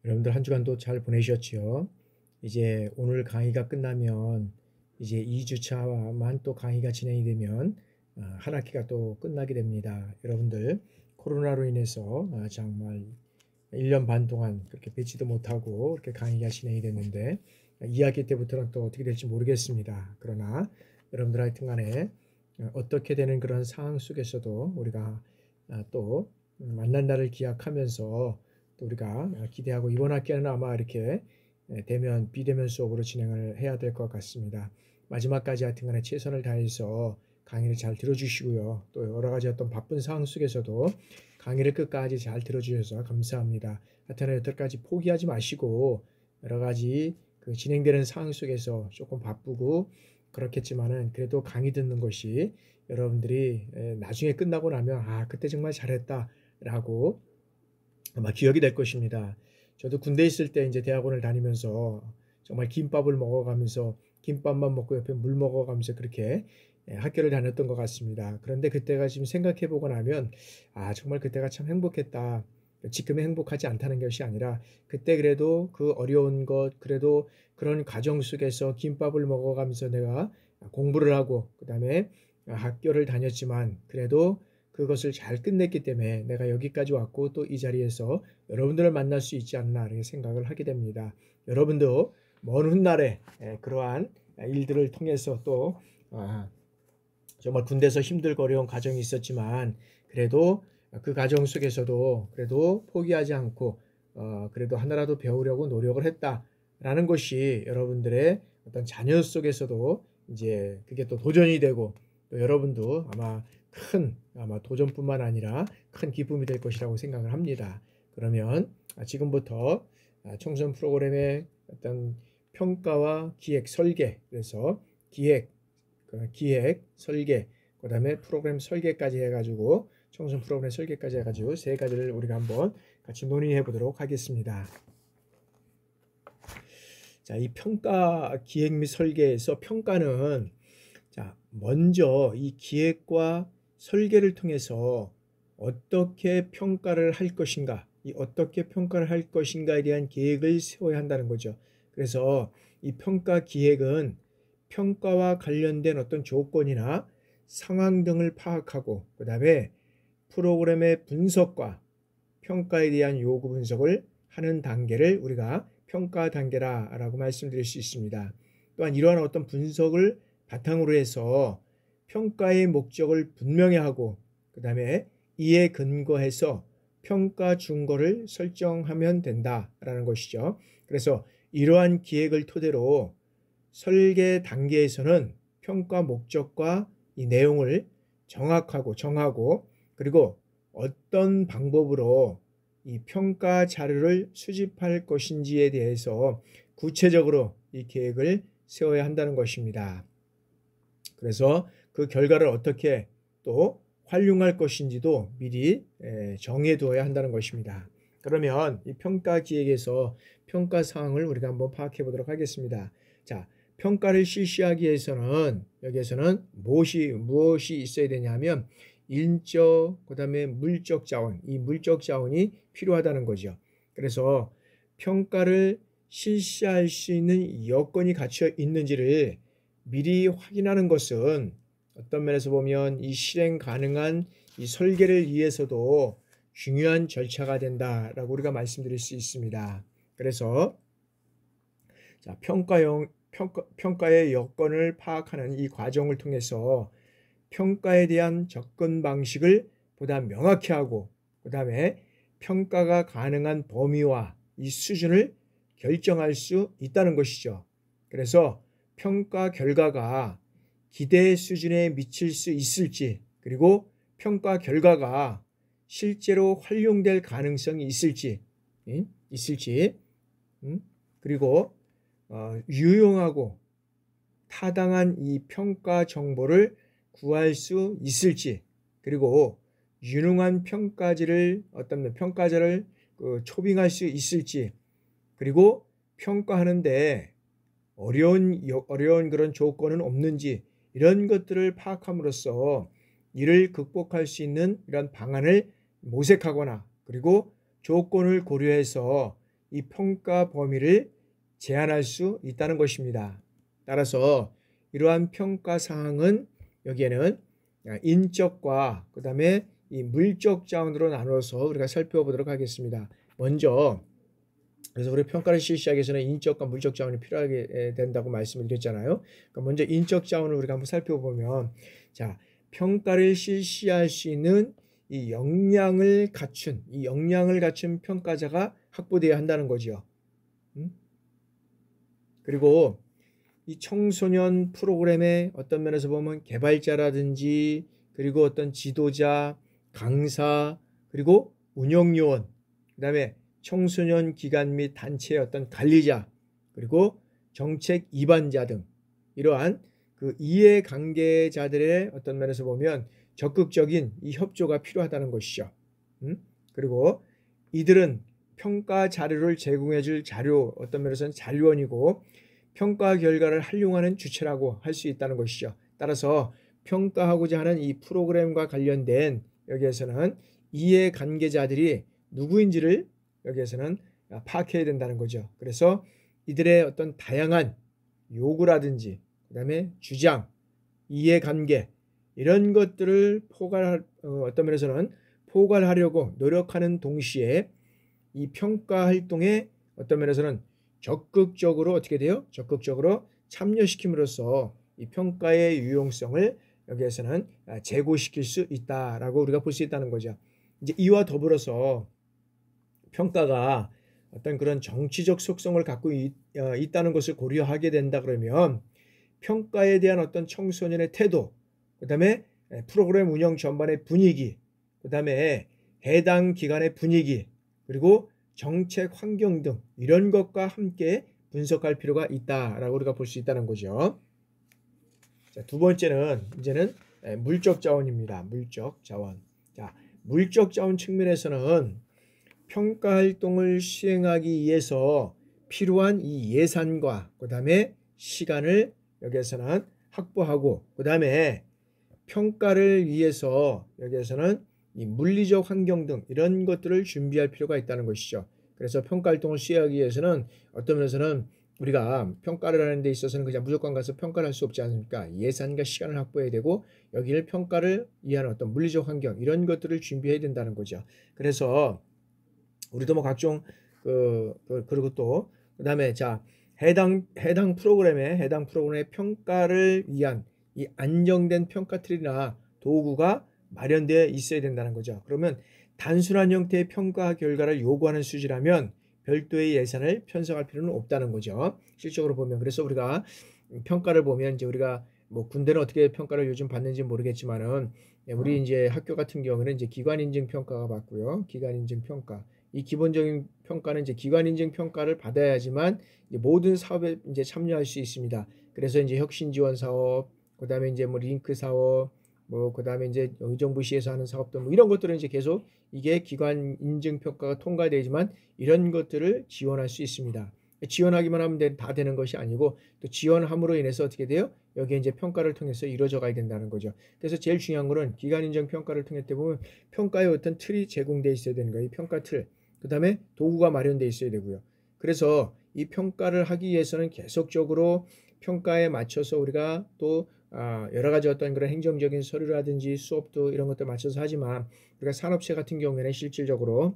여러분들 한 주간도 잘 보내셨지요? 이제 오늘 강의가 끝나면 이제 2주차만 또 강의가 진행이 되면 한 학기가 또 끝나게 됩니다. 여러분들 코로나로 인해서 정말 1년 반 동안 그렇게 뵙지도 못하고 이렇게 강의가 진행이 됐는데 2학기 때부터는 또 어떻게 될지 모르겠습니다. 그러나 여러분들 하여튼 간에 어떻게 되는 그런 상황 속에서도 우리가 또 만난 날을 기약하면서 또 우리가 기대하고 이번 학기에는 아마 이렇게 대면 비대면 수업으로 진행을 해야 될 것 같습니다. 마지막까지 하여튼 간에 최선을 다해서 강의를 잘 들어주시고요. 또 여러 가지 어떤 바쁜 상황 속에서도 강의를 끝까지 잘 들어주셔서 감사합니다. 하여튼 여태까지 포기하지 마시고 여러 가지 그 진행되는 상황 속에서 조금 바쁘고 그렇겠지만은 그래도 강의 듣는 것이 여러분들이 나중에 끝나고 나면 그때 정말 잘했다라고 아마 기억이 될 것입니다. 저도 군대에 있을 때 이제 대학원을 다니면서 정말 김밥을 먹어가면서 김밥만 먹고 옆에 물 먹어가면서 그렇게 학교를 다녔던 것 같습니다. 그런데 그때가 지금 생각해 보고 나면 정말 그때가 참 행복했다. 지금의 행복하지 않다는 것이 아니라 그때 그래도 그 어려운 것 그래도 그런 과정 속에서 김밥을 먹어가면서 내가 공부를 하고 그다음에 학교를 다녔지만 그래도 그것을 잘 끝냈기 때문에 내가 여기까지 왔고 또 이 자리에서 여러분들을 만날 수 있지 않나 이렇게 생각을 하게 됩니다. 여러분도 먼 훗날에 그러한 일들을 통해서 또 정말 군대에서 힘들고 어려운 과정이 있었지만 그래도 그 과정 속에서도 그래도 포기하지 않고 그래도 하나라도 배우려고 노력을 했다라는 것이 여러분들의 어떤 자녀 속에서도 이제 그게 또 도전이 되고 또 여러분도 아마 도전뿐만 아니라 큰 기쁨이 될 것이라고 생각을 합니다. 그러면 지금부터 청소년 프로그램의 어떤 평가와 기획, 설계, 그래서 기획, 설계, 그 다음에 프로그램 설계까지 해가지고 청소년 프로그램 설계까지 해가지고 세 가지를 우리가 한번 같이 논의해 보도록 하겠습니다. 자, 이 평가, 기획 및 설계에서 평가는 먼저 이 기획과 설계를 통해서 어떻게 평가를 할 것인가, 이 어떻게 평가를 할 것인가에 대한 계획을 세워야 한다는 거죠. 그래서 이 평가 기획은 평가와 관련된 어떤 조건이나 상황 등을 파악하고 그 다음에 프로그램의 분석과 평가에 대한 요구 분석을 하는 단계를 우리가 평가 단계라고 말씀드릴 수 있습니다. 또한 이러한 어떤 분석을 바탕으로 해서 평가의 목적을 분명히 하고 그 다음에 이에 근거해서 평가 준거를 설정하면 된다라는 것이죠. 그래서 이러한 기획을 토대로 설계 단계에서는 평가 목적과 이 내용을 정하고 그리고 어떤 방법으로 이 평가 자료를 수집할 것인지에 대해서 구체적으로 이 계획을 세워야 한다는 것입니다. 그래서 그 결과를 어떻게 또 활용할 것인지도 미리 정해두어야 한다는 것입니다. 그러면 이 평가 기획에서 평가 사항을 우리가 한번 파악해 보도록 하겠습니다. 자, 평가를 실시하기 위해서는 여기에서는 무엇이 있어야 되냐면 인적, 그 다음에 물적 자원, 이 물적 자원이 필요하다는 거죠. 그래서 평가를 실시할 수 있는 여건이 갖춰 있는지를 미리 확인하는 것은 어떤 면에서 보면 이 실행 가능한 이 설계를 위해서도 중요한 절차가 된다라고 우리가 말씀드릴 수 있습니다. 그래서 평가의 여건을 파악하는 이 과정을 통해서 평가에 대한 접근 방식을 보다 명확히 하고 그 다음에 평가가 가능한 범위와 이 수준을 결정할 수 있다는 것이죠. 그래서 평가 결과가 기대 수준에 미칠 수 있을지 그리고 평가 결과가 실제로 활용될 가능성이 있을지 그리고 유용하고 타당한 이 평가 정보를 구할 수 있을지 그리고 유능한 평가자를 초빙할 수 있을지 그리고 평가하는데 어려운 그런 조건은 없는지 이런 것들을 파악함으로써 이를 극복할 수 있는 이런 방안을 모색하거나 그리고 조건을 고려해서 이 평가 범위를 제한할 수 있다는 것입니다. 따라서 이러한 평가 사항은 여기에는 인적과 그 다음에 이 물적 자원으로 나눠서 우리가 살펴보도록 하겠습니다. 먼저 그래서 우리 평가를 실시하기 위해서는 인적과 물적 자원이 필요하게 된다고 말씀을 드렸잖아요. 그러니까 먼저 인적 자원을 우리가 한번 살펴보면, 자, 평가를 실시할 수 있는 이 역량을 갖춘 평가자가 확보되어야 한다는 거죠. 그리고 이 청소년 프로그램의 어떤 면에서 보면 개발자라든지 그리고 어떤 지도자, 강사, 그리고 운영요원, 그 다음에 청소년 기관 및 단체의 어떤 관리자, 그리고 정책 이반자 등 이러한 그 이해관계자들의 어떤 면에서 보면 적극적인 이 협조가 필요하다는 것이죠. 그리고 이들은 평가 자료를 제공해 줄 어떤 면에서는 자료원이고 평가 결과를 활용하는 주체라고 할 수 있다는 것이죠. 따라서 평가하고자 하는 이 프로그램과 관련된 여기에서는 이해관계자들이 누구인지를 여기에서는 파악해야 된다는 거죠. 그래서 이들의 어떤 다양한 요구라든지 그 다음에 주장, 이해관계 이런 것들을 어떤 면에서는 포괄하려고 노력하는 동시에 이 평가 활동에 어떤 면에서는 적극적으로 어떻게 돼요? 적극적으로 참여시킴으로써 이 평가의 유용성을 여기에서는 제고시킬 수 있다라고 우리가 볼 수 있다는 거죠. 이제 이와 더불어서 평가가 어떤 그런 정치적 속성을 갖고 있다는 것을 고려하게 된다 그러면 평가에 대한 어떤 청소년의 태도, 그 다음에 프로그램 운영 전반의 분위기, 그 다음에 해당 기관의 분위기, 그리고 정책 환경 등 이런 것과 함께 분석할 필요가 있다라고 우리가 볼 수 있다는 거죠. 자, 두 번째는 이제는 물적 자원입니다. 물적 자원. 자, 물적 자원 측면에서는 평가 활동을 수행하기 위해서 필요한 이 예산과 그 다음에 시간을 여기에서는 확보하고 그 다음에 평가를 위해서 여기에서는 이 물리적 환경 등 이런 것들을 준비할 필요가 있다는 것이죠. 그래서 평가 활동을 수행하기 위해서는 어떤 면에서는 우리가 평가를 하는 데 있어서는 그냥 무조건 가서 평가를 할 수 없지 않습니까? 예산과 시간을 확보해야 되고 여기를 평가를 위한 어떤 물리적 환경 이런 것들을 준비해야 된다는 거죠. 그래서 우리도 뭐 각종 그리고 또 그다음에 자 해당 프로그램의 평가를 위한 이 안정된 평가 틀이나 도구가 마련되어 있어야 된다는 거죠. 그러면 단순한 형태의 평가 결과를 요구하는 수지라면 별도의 예산을 편성할 필요는 없다는 거죠. 실적으로 보면 그래서 우리가 평가를 보면 이제 우리가 뭐 군대는 어떻게 평가를 요즘 받는지 모르겠지만은 우리 이제 학교 같은 경우는 이제 기관 인증 평가가 받고요. 기관 인증 평가. 이 기본적인 평가는 이제 기관 인증 평가를 받아야지만 이제 모든 사업에 이제 참여할 수 있습니다. 그래서 이제 혁신 지원 사업, 그다음에 이제 뭐 링크 사업, 뭐 그다음에 이제 의정부시에서 하는 사업들 뭐 이런 것들은 이제 계속 이게 기관 인증 평가가 통과되지만 이런 것들을 지원할 수 있습니다. 지원하기만 하면 다 되는 것이 아니고 또 지원함으로 인해서 어떻게 돼요? 여기에 이제 평가를 통해서 이루어져 가야 된다는 거죠. 그래서 제일 중요한 거는 기관 인증 평가를 통해 보면 평가의 어떤 틀이 제공돼 있어야 되는 거예요. 이 평가 틀. 그다음에 도구가 마련돼 있어야 되고요. 그래서 이 평가를 하기 위해서는 계속적으로 평가에 맞춰서 우리가 또 여러 가지 어떤 그런 행정적인 서류라든지 수업도 이런 것들 맞춰서 하지만 우리가 산업체 같은 경우에는 실질적으로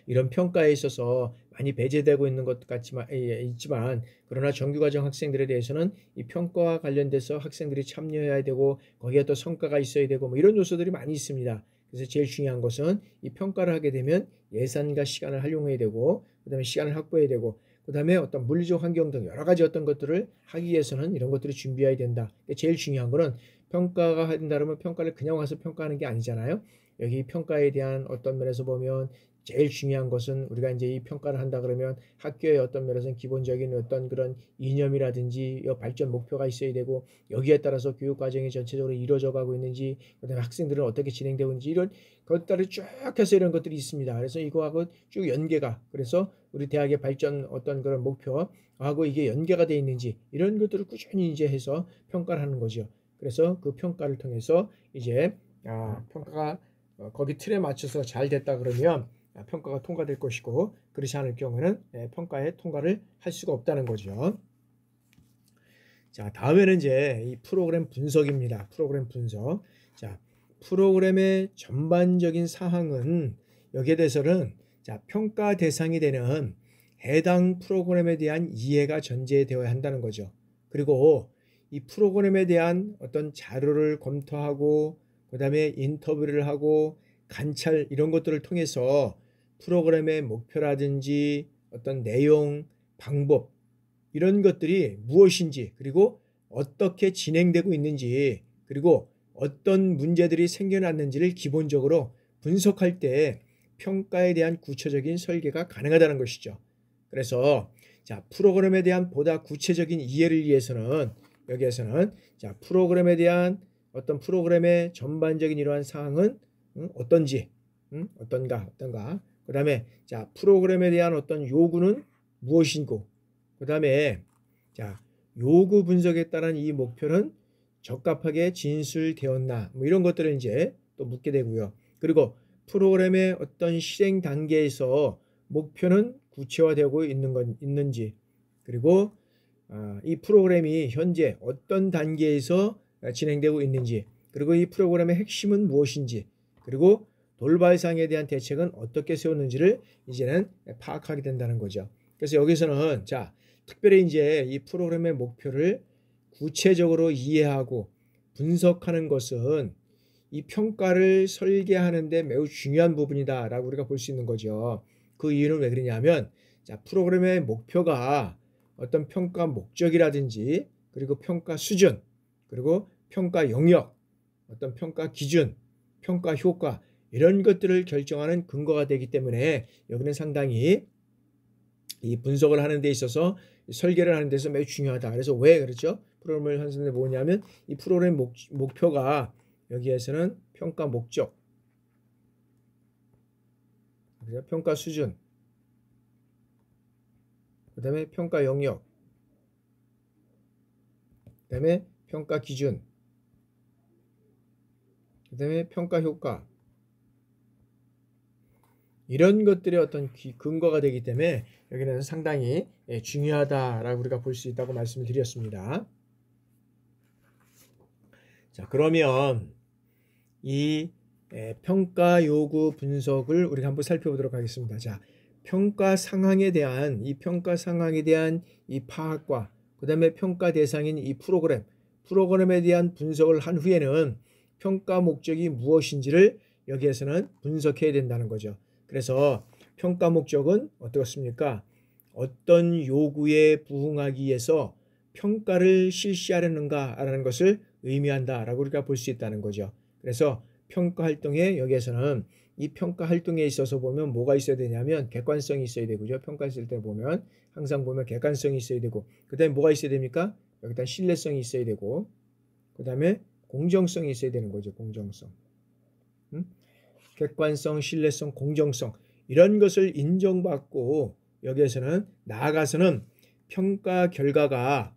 이런 평가에 있어서 많이 배제되고 있는 것 같지만 있지만 그러나 정규과정 학생들에 대해서는 이 평가와 관련돼서 학생들이 참여해야 되고 거기에 또 성과가 있어야 되고 뭐 이런 요소들이 많이 있습니다. 그래서 제일 중요한 것은 이 평가를 하게 되면 예산과 시간을 활용해야 되고 그다음에 시간을 확보해야 되고 그다음에 어떤 물리적 환경 등 여러 가지 어떤 것들을 하기 위해서는 이런 것들을 준비해야 된다. 제일 중요한 거는 평가가 된다면 평가를 그냥 와서 평가하는 게 아니잖아요. 여기 평가에 대한 어떤 면에서 보면 제일 중요한 것은 우리가 이제 이 평가를 한다 그러면 학교의 어떤 면에서는 기본적인 어떤 그런 이념이라든지 발전 목표가 있어야 되고 여기에 따라서 교육 과정이 전체적으로 이루어져 가고 있는지 그다음에 학생들은 어떻게 진행되고 있는지 이런 것들을 쭉 해서 이런 것들이 있습니다. 그래서 이거하고 쭉 연계가 그래서 우리 대학의 발전 어떤 그런 목표하고 이게 연계가 되어 있는지 이런 것들을 꾸준히 이제 해서 평가를 하는 거죠. 그래서 그 평가를 통해서 이제 평가가 거기 틀에 맞춰서 잘 됐다 그러면 평가가 통과될 것이고 그렇지 않을 경우는 평가에 통과를 할 수가 없다는 거죠. 자, 다음에는 이제 이 프로그램 분석입니다. 프로그램 분석. 자, 프로그램의 전반적인 사항은 여기에 대해서는 자, 평가 대상이 되는 해당 프로그램에 대한 이해가 전제되어야 한다는 거죠. 그리고 이 프로그램에 대한 어떤 자료를 검토하고 그다음에 인터뷰를 하고 관찰 이런 것들을 통해서 프로그램의 목표라든지 어떤 내용, 방법 이런 것들이 무엇인지 그리고 어떻게 진행되고 있는지 그리고 어떤 문제들이 생겨났는지를 기본적으로 분석할 때 평가에 대한 구체적인 설계가 가능하다는 것이죠. 그래서 자, 프로그램에 대한 보다 구체적인 이해를 위해서는 여기에서는 자, 프로그램에 대한 어떤 프로그램의 전반적인 이러한 사항은 어떤지 어떤가 그 다음에 자, 프로그램에 대한 어떤 요구는 무엇인고 그 다음에 자, 요구 분석에 따른 이 목표는 적합하게 진술되었나 뭐 이런 것들을 이제 또 묻게 되고요. 그리고 프로그램의 어떤 실행 단계에서 목표는 구체화되고 있는지 그리고 이 프로그램이 현재 어떤 단계에서 진행되고 있는지 그리고 이 프로그램의 핵심은 무엇인지 그리고 돌발상에 대한 대책은 어떻게 세웠는지를 이제는 파악하게 된다는 거죠. 그래서 여기서는 자, 특별히 이제 이 프로그램의 목표를 구체적으로 이해하고 분석하는 것은 이 평가를 설계하는 데 매우 중요한 부분이다라고 우리가 볼 수 있는 거죠. 그 이유는 왜 그러냐면 자, 프로그램의 목표가 어떤 평가 목적이라든지 그리고 평가 수준 그리고 평가 영역 어떤 평가 기준 평가 효과 이런 것들을 결정하는 근거가 되기 때문에 여기는 상당히 이 분석을 하는 데 있어서 설계를 하는 데서 매우 중요하다. 그래서 왜 그렇죠? 프로그램을 하는데 뭐냐면 이 프로그램 목표가 여기에서는 평가 목적, 평가 수준, 그 다음에 평가 영역, 그 다음에 평가 기준, 그 다음에 평가 효과 이런 것들의 어떤 근거가 되기 때문에 여기는 상당히 중요하다라고 우리가 볼 수 있다고 말씀을 드렸습니다. 자, 그러면 이 평가 요구 분석을 우리가 한번 살펴보도록 하겠습니다. 자, 평가 상황에 대한 이 파악과 그 다음에 평가 대상인 이 프로그램에 대한 분석을 한 후에는 평가 목적이 무엇인지를 여기에서는 분석해야 된다는 거죠. 그래서 평가 목적은 어떻습니까? 어떤 요구에 부응하기 위해서 평가를 실시하려는가라는 것을 의미한다라고 우리가 볼 수 있다는 거죠. 그래서 평가 활동에 여기에서는 이 평가 활동에 있어서 보면 뭐가 있어야 되냐면 객관성이 있어야 되고요. 평가했을 때 보면 항상 보면 객관성이 있어야 되고 그 다음에 뭐가 있어야 됩니까? 여기다 신뢰성이 있어야 되고 그 다음에 공정성이 있어야 되는 거죠. 공정성. 객관성, 신뢰성, 공정성 이런 것을 인정받고 여기에서는 나아가서는 평가 결과가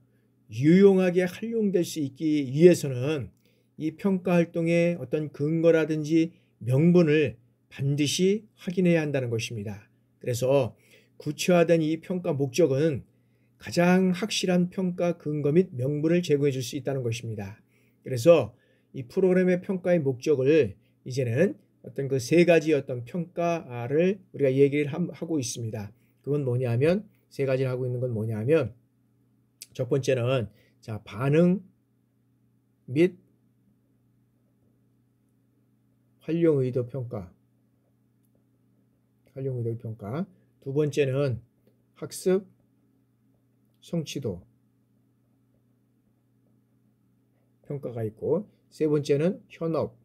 유용하게 활용될 수 있기 위해서는 이 평가 활동의 어떤 근거라든지 명분을 반드시 확인해야 한다는 것입니다. 그래서 구체화된 이 평가 목적은 가장 확실한 평가 근거 및 명분을 제공해 줄 수 있다는 것입니다. 그래서 이 프로그램의 평가의 목적을 이제는 어떤 그 세 가지 어떤 평가를 우리가 얘기를 하고 있습니다. 그건 뭐냐면 세 가지를 하고 있는 건 뭐냐면 첫 번째는 자, 반응 및 활용 의도 평가. 두 번째는 학습 성취도 평가가 있고 세 번째는 현업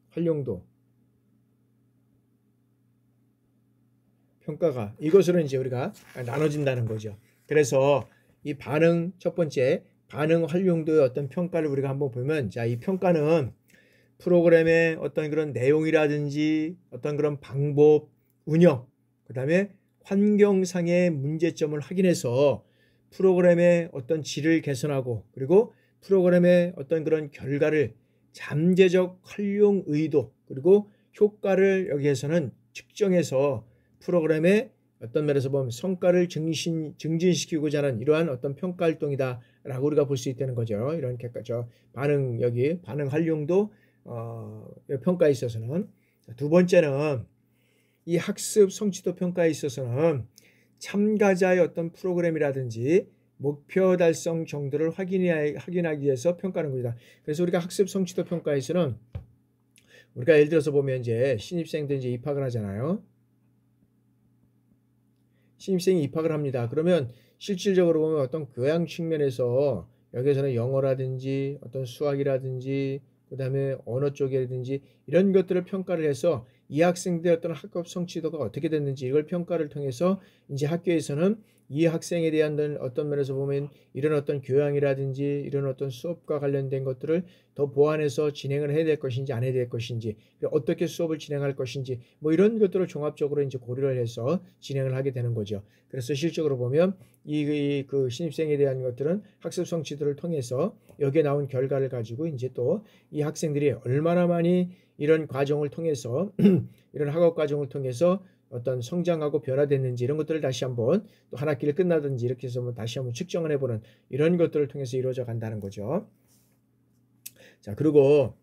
활용도 평가가 이것으로 이제 우리가 나눠진다는 거죠. 그래서 이 반응 첫 번째 반응 활용도의 어떤 평가를 우리가 한번 보면 자, 이 평가는 프로그램의 어떤 그런 내용이라든지 어떤 그런 방법, 운영, 그 다음에 환경상의 문제점을 확인해서 프로그램의 어떤 질을 개선하고 그리고 프로그램의 어떤 그런 결과를 잠재적 활용 의도 그리고 효과를 여기에서는 측정해서 프로그램의 어떤 면에서 보면 성과를 증진시키고자 하는 이러한 어떤 평가 활동이다라고 우리가 볼 수 있다는 거죠. 이런 객관적 반응, 여기 반응 활용도 평가에 있어서는. 두 번째는 이 학습 성취도 평가에 있어서는 참가자의 어떤 프로그램이라든지 목표 달성 정도를 확인하기 위해서 평가하는 겁니다. 그래서 우리가 학습 성취도 평가에서는 우리가 예를 들어서 보면 이제 신입생들 이제 입학을 하잖아요. 신입생이 입학을 합니다. 그러면 실질적으로 보면 어떤 교양 측면에서 여기서는 영어라든지 어떤 수학이라든지 그다음에 언어 쪽이라든지 이런 것들을 평가를 해서 이 학생들의 어떤 학업 성취도가 어떻게 됐는지 이걸 평가를 통해서 이제 학교에서는 이 학생에 대한 어떤 면에서 보면 이런 어떤 교양이라든지 이런 어떤 수업과 관련된 것들을 더 보완해서 진행을 해야 될 것인지 안 해야 될 것인지 어떻게 수업을 진행할 것인지 뭐 이런 것들을 종합적으로 이제 고려를 해서 진행을 하게 되는 거죠. 그래서 실적으로 보면 그 신입생에 대한 것들은 학습 성취도를 통해서 여기에 나온 결과를 가지고 이제 또 이 학생들이 얼마나 많이 이런 과정을 통해서 이런 학업 과정을 통해서 어떤 성장하고 변화됐는지 이런 것들을 다시 한번 또 한 학기를 끝나든지 이렇게 해서 다시 한번 측정을 해보는 이런 것들을 통해서 이루어져 간다는 거죠. 자, 그리고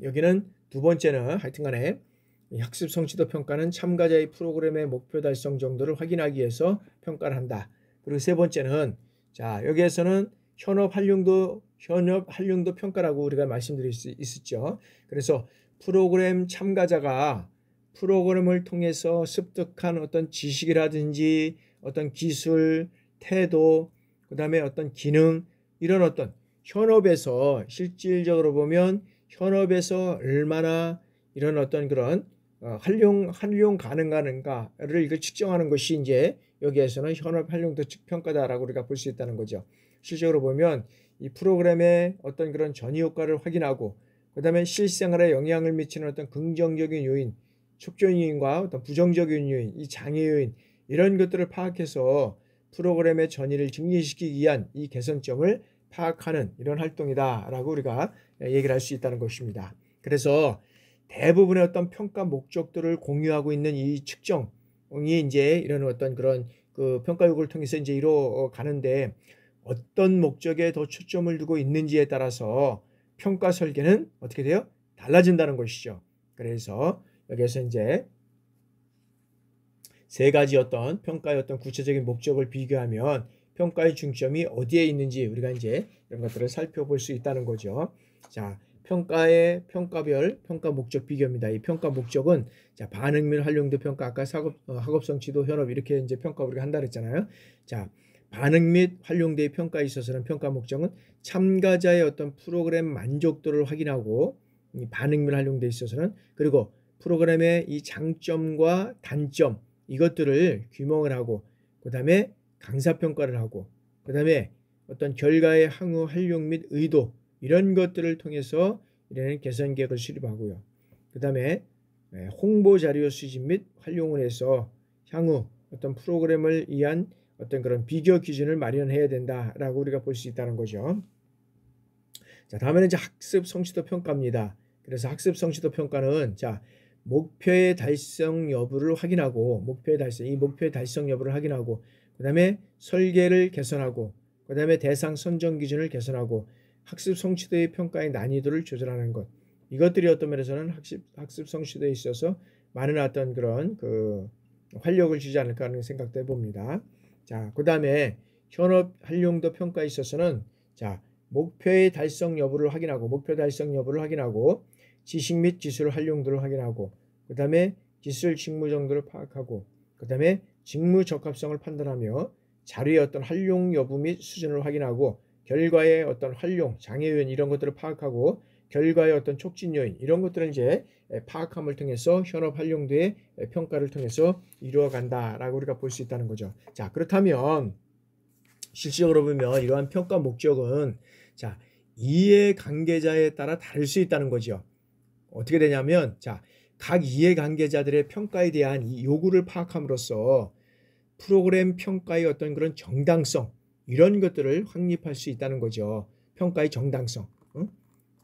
여기는 두 번째는 하여튼간에 학습 성취도 평가는 참가자의 프로그램의 목표 달성 정도를 확인하기 위해서 평가를 한다. 그리고 세 번째는 자, 여기에서는 현업 활용도 평가라고 우리가 말씀드릴 수 있었죠. 그래서 프로그램 참가자가 프로그램을 통해서 습득한 어떤 지식이라든지 어떤 기술, 태도, 그 다음에 어떤 기능 이런 어떤 현업에서 실질적으로 보면 현업에서 얼마나 이런 어떤 그런 활용 가능한가를 이걸 측정하는 것이 이제 여기에서는 현업 활용도 평가다라고 우리가 볼 수 있다는 거죠. 실질적으로 보면 이 프로그램의 어떤 그런 전이 효과를 확인하고 그 다음에 실생활에 영향을 미치는 어떤 긍정적인 요인, 촉진 요인과 어떤 부정적인 요인, 이 장애 요인 이런 것들을 파악해서 프로그램의 전이를 증진시키기 위한 이 개선점을 파악하는 이런 활동이다라고 우리가 얘기를 할 수 있다는 것입니다. 그래서 대부분의 어떤 평가 목적들을 공유하고 있는 이 측정이 이제 이런 어떤 그런 그 평가 요구를 통해서 이제 이루어가는데 어떤 목적에 더 초점을 두고 있는지에 따라서 평가 설계는 어떻게 돼요? 달라진다는 것이죠. 그래서 여기서 이제 세 가지 어떤 평가의 어떤 구체적인 목적을 비교하면 평가의 중점이 어디에 있는지 우리가 이제 이런 것들을 살펴볼 수 있다는 거죠. 자, 평가의 평가별 평가 목적 비교입니다. 이 평가 목적은 자, 반응 및 활용도 평가 아까 학업 성취도 현업 이렇게 이제 평가 우리가 한다 그랬잖아요. 자, 반응 및 활용도의 평가에 있어서는 평가 목적은 참가자의 어떤 프로그램 만족도를 확인하고 이 반응 및 활용도에 있어서는 그리고 프로그램의 이 장점과 단점 이것들을 규명을 하고 그 다음에 강사 평가를 하고 그 다음에 어떤 결과의 향후 활용 및 의도 이런 것들을 통해서 이런 개선 계획을 수립하고요. 그 다음에 홍보 자료 수집 및 활용을 해서 향후 어떤 프로그램을 위한 어떤 그런 비교 기준을 마련해야 된다라고 우리가 볼 수 있다는 거죠. 자, 다음에는 이제 학습 성취도 평가입니다. 그래서 학습 성취도 평가는 자, 목표의 달성 여부를 확인하고 이 목표의 달성 여부를 확인하고 그 다음에 설계를 개선하고 그 다음에 대상 선정 기준을 개선하고 학습 성취도의 평가의 난이도를 조절하는 것 이것들이 어떤 면에서는 학습 성취도에 있어서 많은 어떤 그런 그 활력을 주지 않을까 하는 생각도 해봅니다. 자, 그 다음에 현업 활용도 평가에 있어서는 자, 목표 달성 여부를 확인하고 지식 및 기술 활용도를 확인하고 그 다음에 기술 직무 정도를 파악하고 그 다음에 직무 적합성을 판단하며 자료의 어떤 활용 여부 및 수준을 확인하고 결과의 어떤 활용, 장애 요인 이런 것들을 파악하고 결과의 어떤 촉진 요인 이런 것들을 이제 파악함을 통해서 현업 활용도의 평가를 통해서 이루어 간다라고 우리가 볼 수 있다는 거죠. 자, 그렇다면 실질적으로 보면 이러한 평가 목적은 자, 이해 관계자에 따라 다를 수 있다는 거죠. 어떻게 되냐면 자, 각 이해 관계자들의 평가에 대한 이 요구를 파악함으로써 프로그램 평가의 어떤 그런 정당성 이런 것들을 확립할 수 있다는 거죠. 평가의 정당성.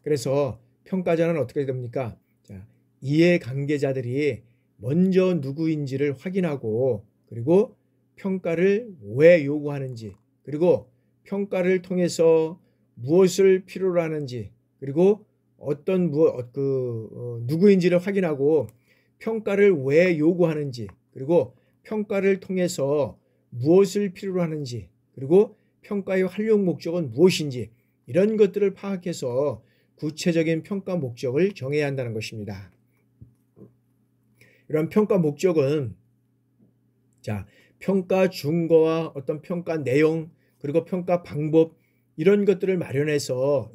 그래서 평가자는 어떻게 됩니까? 자, 이해 관계자들이 먼저 누구인지를 확인하고 그리고 평가를 왜 요구하는지 그리고 평가를 통해서 무엇을 필요로 하는지 그리고 누구인지를 확인하고 평가를 왜 요구하는지 그리고 평가를 통해서 무엇을 필요로 하는지 그리고 평가의 활용 목적은 무엇인지 이런 것들을 파악해서 구체적인 평가 목적을 정해야 한다는 것입니다. 이런 평가 목적은 평가 준거와 어떤 평가 내용 그리고 평가 방법 이런 것들을 마련해서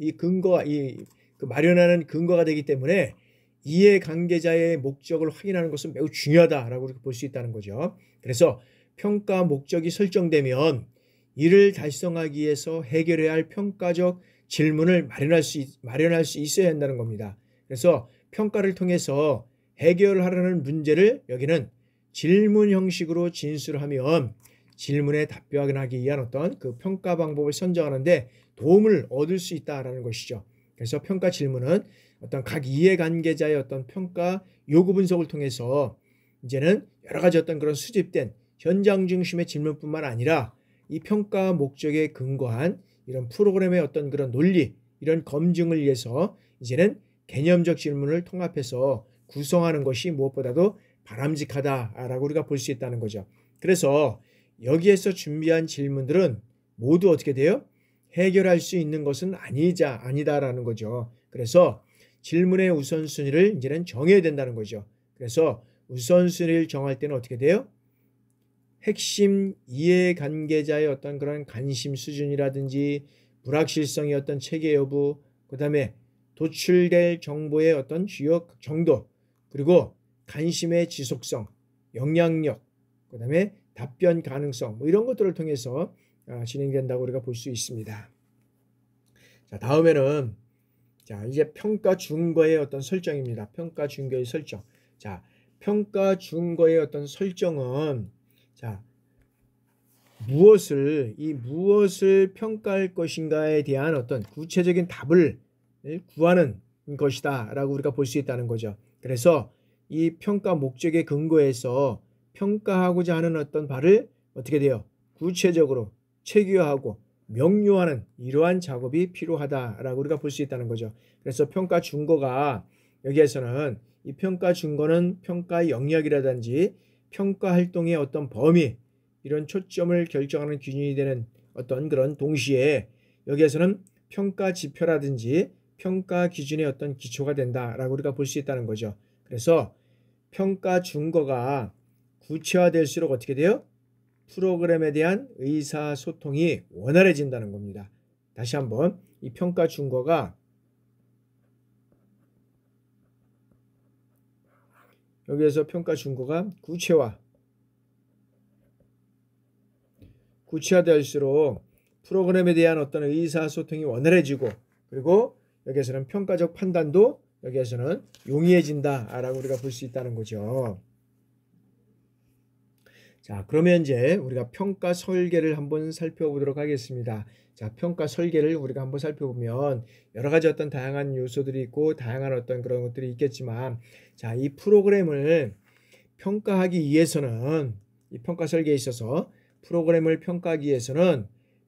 마련하는 근거가 되기 때문에 이해관계자의 목적을 확인하는 것은 매우 중요하다라고 볼 수 있다는 거죠. 그래서 평가 목적이 설정되면 이를 달성하기 위해서 해결해야 할 평가적 질문을 마련할 수 있어야 한다는 겁니다. 그래서 평가를 통해서 해결하려는 문제를 여기는 질문 형식으로 진술하면 질문에 답변하기 위한 어떤 그 평가 방법을 선정하는데 도움을 얻을 수 있다라는 것이죠. 그래서 평가 질문은 어떤 각 이해관계자의 어떤 평가 요구 분석을 통해서 이제는 여러 가지 어떤 그런 수집된 현장 중심의 질문뿐만 아니라 이 평가 목적에 근거한 이런 프로그램의 어떤 그런 논리 이런 검증을 위해서 이제는 개념적 질문을 통합해서 구성하는 것이 무엇보다도 바람직하다라고 우리가 볼 수 있다는 거죠. 그래서 여기에서 준비한 질문들은 모두 어떻게 돼요? 해결할 수 있는 것은 아니다라는 거죠. 그래서 질문의 우선순위를 이제는 정해야 된다는 거죠. 그래서 우선순위를 정할 때는 어떻게 돼요? 핵심 이해관계자의 어떤 그런 관심 수준이라든지 불확실성의 어떤 체계 여부, 그 다음에 도출될 정보의 어떤 주요 정도, 그리고 관심의 지속성, 영향력, 그 다음에 답변 가능성 이런 것들을 통해서 진행된다고 우리가 볼 수 있습니다. 다음에는 이제 평가 준거의 어떤 설정입니다. 평가 준거의 설정. 평가 준거의 어떤 설정은 무엇을 평가할 것인가에 대한 어떤 구체적인 답을 구하는 것이다 라고 우리가 볼 수 있다는 거죠. 그래서 이 평가 목적에 근거해서 평가하고자 하는 어떤 바를 어떻게 돼요? 구체적으로 체계화하고 명료하는 이러한 작업이 필요하다라고 우리가 볼 수 있다는 거죠. 그래서 평가 준거가 여기에서는 이 평가 준거는 평가 영역이라든지 평가 활동의 어떤 범위 이런 초점을 결정하는 기준이 되는 어떤 그런 동시에 여기에서는 평가 지표라든지 평가 기준의 어떤 기초가 된다라고 우리가 볼 수 있다는 거죠. 그래서 평가 준거가 구체화될수록 어떻게 돼요? 프로그램에 대한 의사소통이 원활해진다는 겁니다. 다시 한번 이 평가 준거가 여기에서 평가 준거가 구체화될수록 프로그램에 대한 어떤 의사소통이 원활해지고 그리고 여기에서는 평가적 판단도 여기에서는 용이해진다라고 우리가 볼 수 있다는 거죠. 그러면 이제 우리가 평가 설계를 한번 살펴보도록 하겠습니다. 평가 설계를 우리가 한번 살펴보면 여러 가지 어떤 다양한 요소들이 있고 다양한 어떤 그런 것들이 있겠지만 이 프로그램을 평가하기 위해서는 이 평가 설계에 있어서 프로그램을 평가하기 위해서는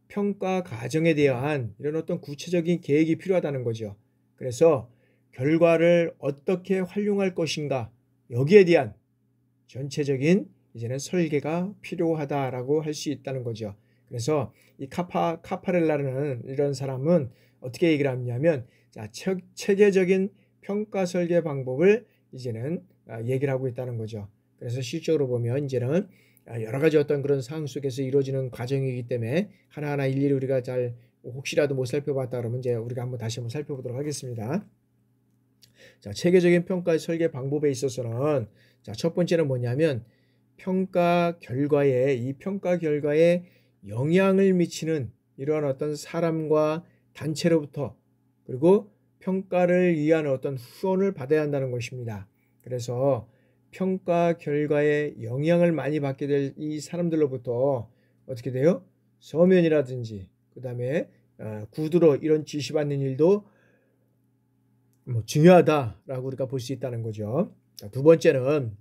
평가 과정에 대한 이런 어떤 구체적인 계획이 필요하다는 거죠. 그래서 결과를 어떻게 활용할 것인가 여기에 대한 전체적인 이제는 설계가 필요하다라고 할 수 있다는 거죠. 그래서 이 카파렐라라는 이런 사람은 어떻게 얘기를 하냐면 체계적인 평가 설계 방법을 이제는 얘기를 하고 있다는 거죠. 그래서 실적으로 보면 이제는 여러 가지 어떤 그런 상황 속에서 이루어지는 과정이기 때문에 하나하나 일일이 우리가 잘 혹시라도 못 살펴봤다 그러면 이제 우리가 한번 다시 한번 살펴보도록 하겠습니다. 체계적인 평가 설계 방법에 있어서는 첫 번째는 뭐냐면 이 평가 결과에 영향을 미치는 이러한 어떤 사람과 단체로부터 그리고 평가를 위한 어떤 후원을 받아야 한다는 것입니다. 그래서 평가 결과에 영향을 많이 받게 될 이 사람들로부터 어떻게 돼요? 서면이라든지 그 다음에 구두로 이런 지시받는 일도 중요하다라고 우리가 볼 수 있다는 거죠. 두 번째는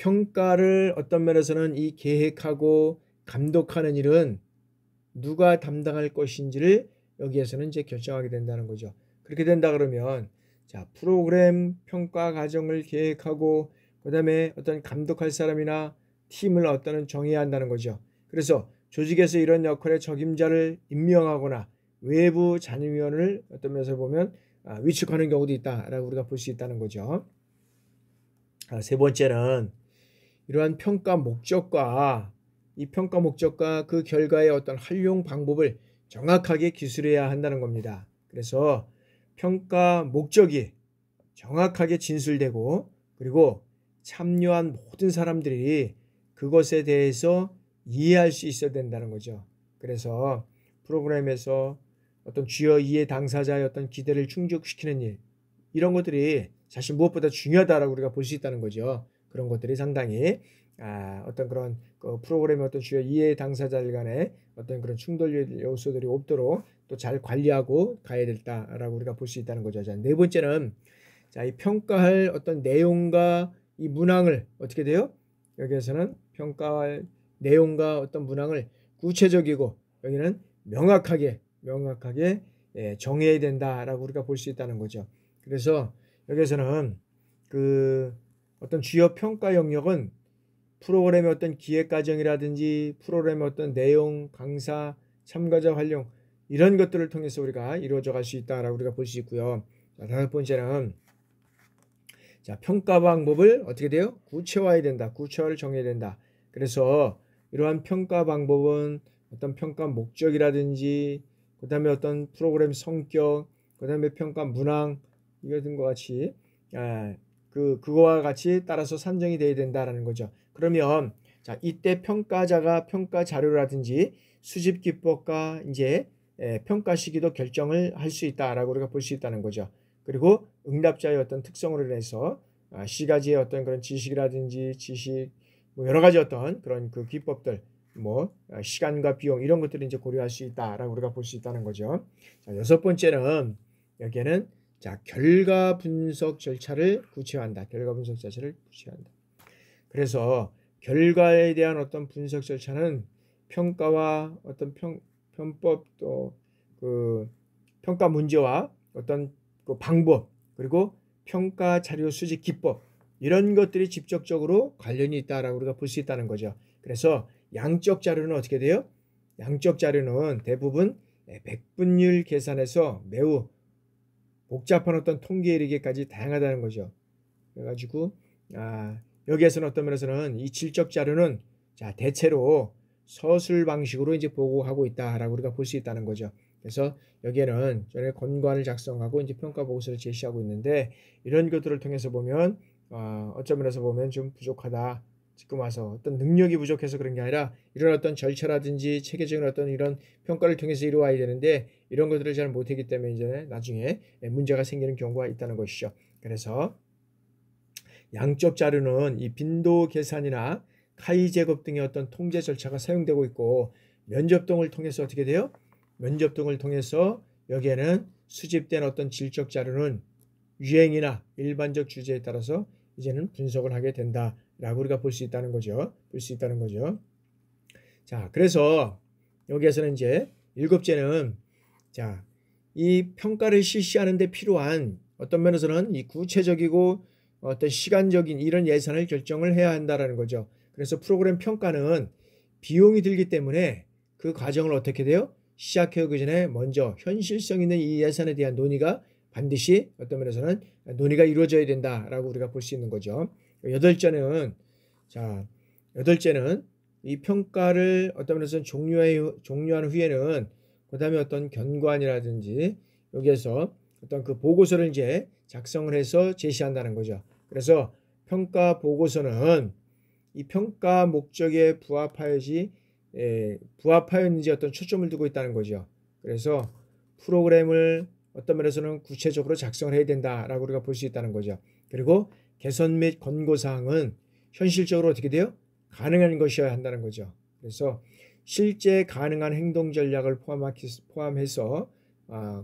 평가를 어떤 면에서는 이 계획하고 감독하는 일은 누가 담당할 것인지를 여기에서는 이제 결정하게 된다는 거죠. 그렇게 된다 그러면 자, 프로그램 평가 과정을 계획하고 그다음에 어떤 감독할 사람이나 팀을 어떤 정해야 한다는 거죠. 그래서 조직에서 이런 역할의 적임자를 임명하거나 외부 잔임위원을 어떤 면에서 보면 위촉하는 경우도 있다라고 우리가 볼 수 있다는 거죠. 세 번째는 이러한 평가 목적과 이 평가 목적과 그 결과의 어떤 활용 방법을 정확하게 기술해야 한다는 겁니다. 그래서 평가 목적이 정확하게 진술되고 그리고 참여한 모든 사람들이 그것에 대해서 이해할 수 있어야 된다는 거죠. 그래서 프로그램에서 어떤 주요 이해 당사자의 어떤 기대를 충족시키는 일, 이런 것들이 사실 무엇보다 중요하다라고 우리가 볼 수 있다는 거죠. 그런 것들이 상당히 어떤 그런 그 프로그램의 어떤 주요 이해 당사자들 간의 어떤 그런 충돌 요소들이 없도록 또 잘 관리하고 가야 된다라고 우리가 볼 수 있다는 거죠. 자, 네 번째는 자, 이 평가할 어떤 내용과 이 문항을 어떻게 돼요? 여기에서는 평가할 내용과 어떤 문항을 구체적이고 여기는 명확하게 정해야 된다라고 우리가 볼 수 있다는 거죠. 그래서 여기에서는 그 어떤 주요 평가 영역은 프로그램의 어떤 기획 과정이라든지 프로그램의 어떤 내용, 강사, 참가자 활용 이런 것들을 통해서 우리가 이루어져 갈 수 있다라고 우리가 볼 수 있고요. 자, 다섯 번째는 자, 평가 방법을 어떻게 돼요? 구체화해야 된다. 구체화를 정해야 된다. 그래서 이러한 평가 방법은 어떤 평가 목적이라든지 그 다음에 어떤 프로그램 성격 그 다음에 평가 문항 이거 등과 같이 그거와 같이 따라서 산정이 돼야 된다라는 거죠. 그러면 자, 이때 평가자가 평가 자료라든지 수집 기법과 이제 평가 시기도 결정을 할 수 있다라고 우리가 볼 수 있다는 거죠. 그리고 응답자의 어떤 특성으로 인해서 시가지의 어떤 그런 지식이라든지 지식 뭐 여러 가지 어떤 그런 그 기법들 뭐 시간과 비용 이런 것들을 이제 고려할 수 있다라고 우리가 볼 수 있다는 거죠. 자, 여섯 번째는 여기에는 자, 결과 분석 절차를 구체화한다. 결과 분석 절차를 구체화한다. 그래서 결과에 대한 어떤 분석 절차는 평가와 어떤 편법 또 그 평가 문제와 어떤 그 방법 그리고 평가 자료 수집 기법 이런 것들이 직접적으로 관련이 있다라고 우리가 볼 수 있다는 거죠. 그래서 양적 자료는 어떻게 돼요? 양적 자료는 대부분 백분율 계산에서 매우 복잡한 어떤 통계에 이르기까지 다양하다는 거죠. 그래가지고 여기에서는 어떤 면에서는 이 질적 자료는 자, 대체로 서술 방식으로 이제 보고하고 있다라고 우리가 볼 수 있다는 거죠. 그래서 여기에는 전에 권관을 작성하고 이제 평가 보고서를 제시하고 있는데 이런 것들을 통해서 보면 어떤 면에서 보면 좀 부족하다. 지금 와서 어떤 능력이 부족해서 그런 게 아니라 이런 어떤 절차라든지 체계적인 어떤 이런 평가를 통해서 이루어야 되는데 이런 것들을 잘 못하기 때문에 이제 나중에 문제가 생기는 경우가 있다는 것이죠. 그래서 양적 자료는 이 빈도 계산이나 카이 제곱 등의 어떤 통제 절차가 사용되고 있고 면접동을 통해서 어떻게 돼요? 면접동을 통해서 여기에는 수집된 어떤 질적 자료는 유행이나 일반적 주제에 따라서 이제는 분석을 하게 된다라고 우리가 볼 수 있다는 거죠. 자, 그래서 여기에서는 이제 일곱째는 자, 이 평가를 실시하는 데 필요한 어떤 면에서는 이 구체적이고 어떤 시간적인 이런 예산을 결정을 해야 한다라는 거죠. 그래서 프로그램 평가는 비용이 들기 때문에 그 과정을 어떻게 돼요? 시작하기 전에 먼저 현실성 있는 이 예산에 대한 논의가 반드시 어떤 면에서는 논의가 이루어져야 된다라고 우리가 볼 수 있는 거죠. 여덟째는 이 평가를 어떤 면에서는 종료한 후에는 그 다음에 어떤 견관이라든지 여기에서 어떤 그 보고서를 이제 작성을 해서 제시한다는 거죠. 그래서 평가 보고서는 이 평가 목적에 부합하였는지 어떤 초점을 두고 있다는 거죠. 그래서 프로그램을 어떤 면에서는 구체적으로 작성을 해야 된다라고 우리가 볼 수 있다는 거죠. 그리고 개선 및 권고사항은 현실적으로 어떻게 돼요? 가능한 것이어야 한다는 거죠. 그래서 실제 가능한 행동 전략을 포함해서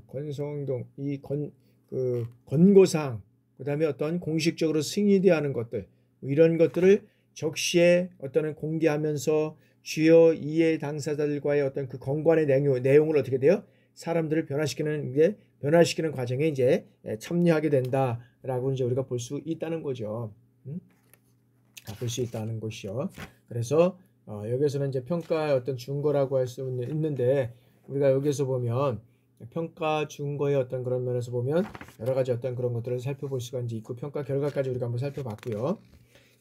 권성행동 권고사항 그 다음에 어떤 공식적으로 승인돼야 하는 것들 이런 것들을 적시에 어떤 공개하면서 주요 이해 당사자들과의 어떤 그 건관의 내용을 어떻게 돼요? 사람들을 변화시키는 과정에 이제 참여하게 된다라고 이제 우리가 볼 수 있다는 거죠. 볼 수 있다는 것이요. 그래서 여기서는 이제 평가의 어떤 준거라고 할 수 있는데, 우리가 여기서 보면 평가 준거의 어떤 그런 면에서 보면 여러 가지 어떤 그런 것들을 살펴볼 수가 이제 있고, 평가 결과까지 우리가 한번 살펴봤고요.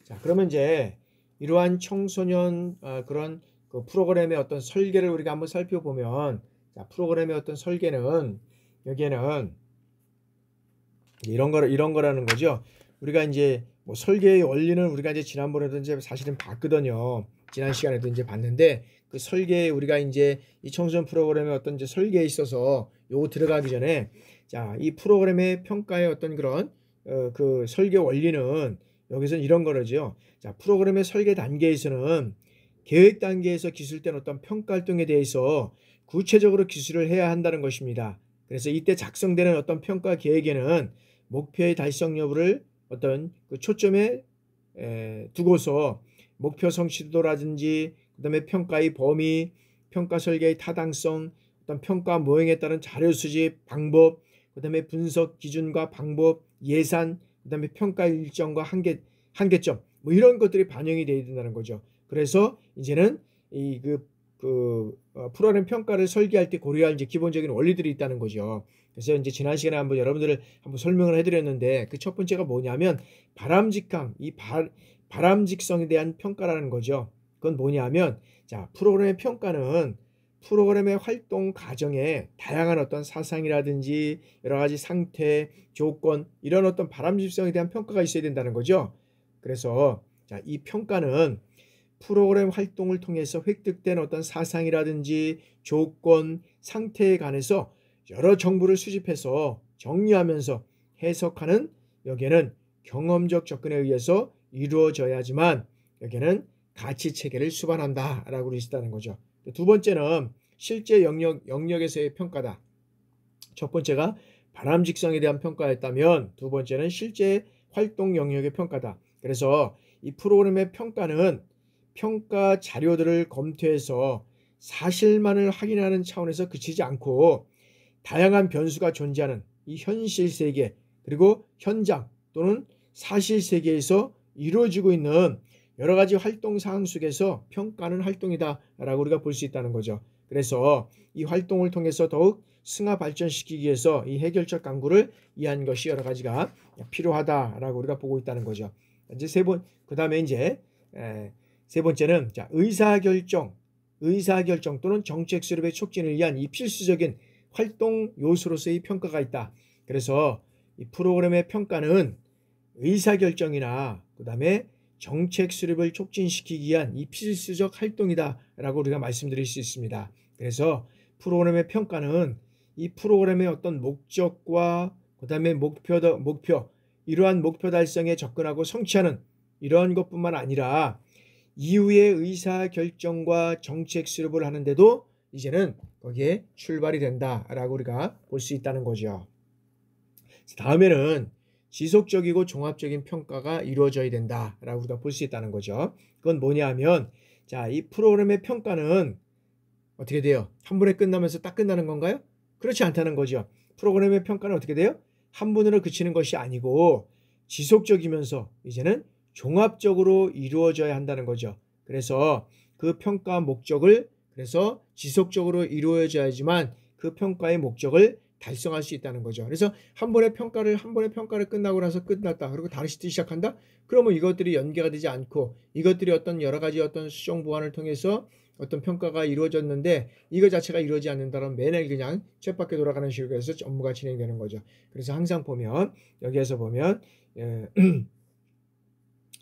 자, 그러면 이제 이러한 청소년 그런 그 프로그램의 어떤 설계를 우리가 한번 살펴보면, 자, 프로그램의 어떤 설계는 여기에는 이런 거라는 거죠. 우리가 이제 뭐 설계의 원리는 우리가 이제 지난번에도 이제 사실은 봤거든요. 지난 시간에도 이제 봤는데, 그 설계에 우리가 이제 이 청소년 프로그램의 어떤 이제 설계에 있어서 요거 들어가기 전에, 자, 이 프로그램의 평가의 어떤 그런 그 설계 원리는 여기서는 이런 거죠. 자, 프로그램의 설계 단계에서는 계획 단계에서 기술된 어떤 평가 활동에 대해서 구체적으로 기술을 해야 한다는 것입니다. 그래서 이때 작성되는 어떤 평가 계획에는 목표의 달성 여부를 어떤 그 초점에 두고서 목표 성취도라든지, 그다음에 평가의 범위, 평가 설계의 타당성, 어떤 평가 모형에 따른 자료 수집 방법, 그다음에 분석 기준과 방법, 예산, 그다음에 평가 일정과 한계점, 뭐 이런 것들이 반영이 되어야 된다는 거죠. 그래서 이제는 이 프로그램 평가를 설계할 때 고려할 이제 기본적인 원리들이 있다는 거죠. 그래서 이제 지난 시간에 한번 여러분들을 한번 설명을 해드렸는데, 그 첫 번째가 뭐냐면 바람직성에 대한 평가라는 거죠. 그건 뭐냐면, 자, 프로그램의 평가는 프로그램의 활동 과정에 다양한 어떤 사상이라든지 여러 가지 상태, 조건, 이런 어떤 바람직성에 대한 평가가 있어야 된다는 거죠. 그래서 자, 이 평가는 프로그램 활동을 통해서 획득된 어떤 사상이라든지 조건, 상태에 관해서 여러 정보를 수집해서 정리하면서 해석하는, 여기에는 경험적 접근에 의해서 이루어져야지만 여기에는 가치 체계를 수반한다라고 있다는 거죠. 두 번째는 실제 영역에서의 평가다. 첫 번째가 바람직성에 대한 평가였다면, 두 번째는 실제 활동 영역의 평가다. 그래서 이 프로그램의 평가는 평가 자료들을 검토해서 사실만을 확인하는 차원에서 그치지 않고, 다양한 변수가 존재하는 이 현실 세계, 그리고 현장 또는 사실 세계에서 이루어지고 있는 여러 가지 활동 사항 속에서 평가는 활동이다라고 우리가 볼 수 있다는 거죠. 그래서 이 활동을 통해서 더욱 승화 발전시키기 위해서 이 해결적 강구를 이해한 것이 여러 가지가 필요하다라고 우리가 보고 있다는 거죠. 이제 그다음에 이제 세 번째는, 자, 의사결정 또는 정책 수립의 촉진을 위한 이 필수적인 활동 요소로서의 평가가 있다. 그래서 이 프로그램의 평가는 의사결정이나 그다음에 정책 수립을 촉진시키기 위한 이 필수적 활동이다라고 우리가 말씀드릴 수 있습니다. 그래서 프로그램의 평가는 이 프로그램의 어떤 목적과 그다음에 목표, 이러한 목표 달성에 접근하고 성취하는 이러한 것뿐만 아니라 이후의 의사결정과 정책 수립을 하는데도 이제는 거기에 출발이 된다라고 우리가 볼 수 있다는 거죠. 다음에는 지속적이고 종합적인 평가가 이루어져야 된다라고 우리가 볼 수 있다는 거죠. 그건 뭐냐면, 자, 이 프로그램의 평가는 어떻게 돼요? 한 번에 끝나면서 딱 끝나는 건가요? 그렇지 않다는 거죠. 프로그램의 평가는 어떻게 돼요? 한 번으로 그치는 것이 아니고 지속적이면서 이제는 종합적으로 이루어져야 한다는 거죠. 그래서 그 평가 목적을, 그래서 지속적으로 이루어져야지만 그 평가의 목적을 달성할 수 있다는 거죠. 그래서 한 번의 평가를 끝나고 나서 끝났다, 그리고 다시 시작한다, 그러면 이것들이 연계가 되지 않고, 이것들이 어떤 여러 가지 어떤 수정 보완을 통해서 어떤 평가가 이루어졌는데 이거 자체가 이루어지지 않는다면 매일 그냥 쳇바퀴 돌아가는 식으로 해서 업무가 진행되는 거죠. 그래서 항상 보면, 여기에서 보면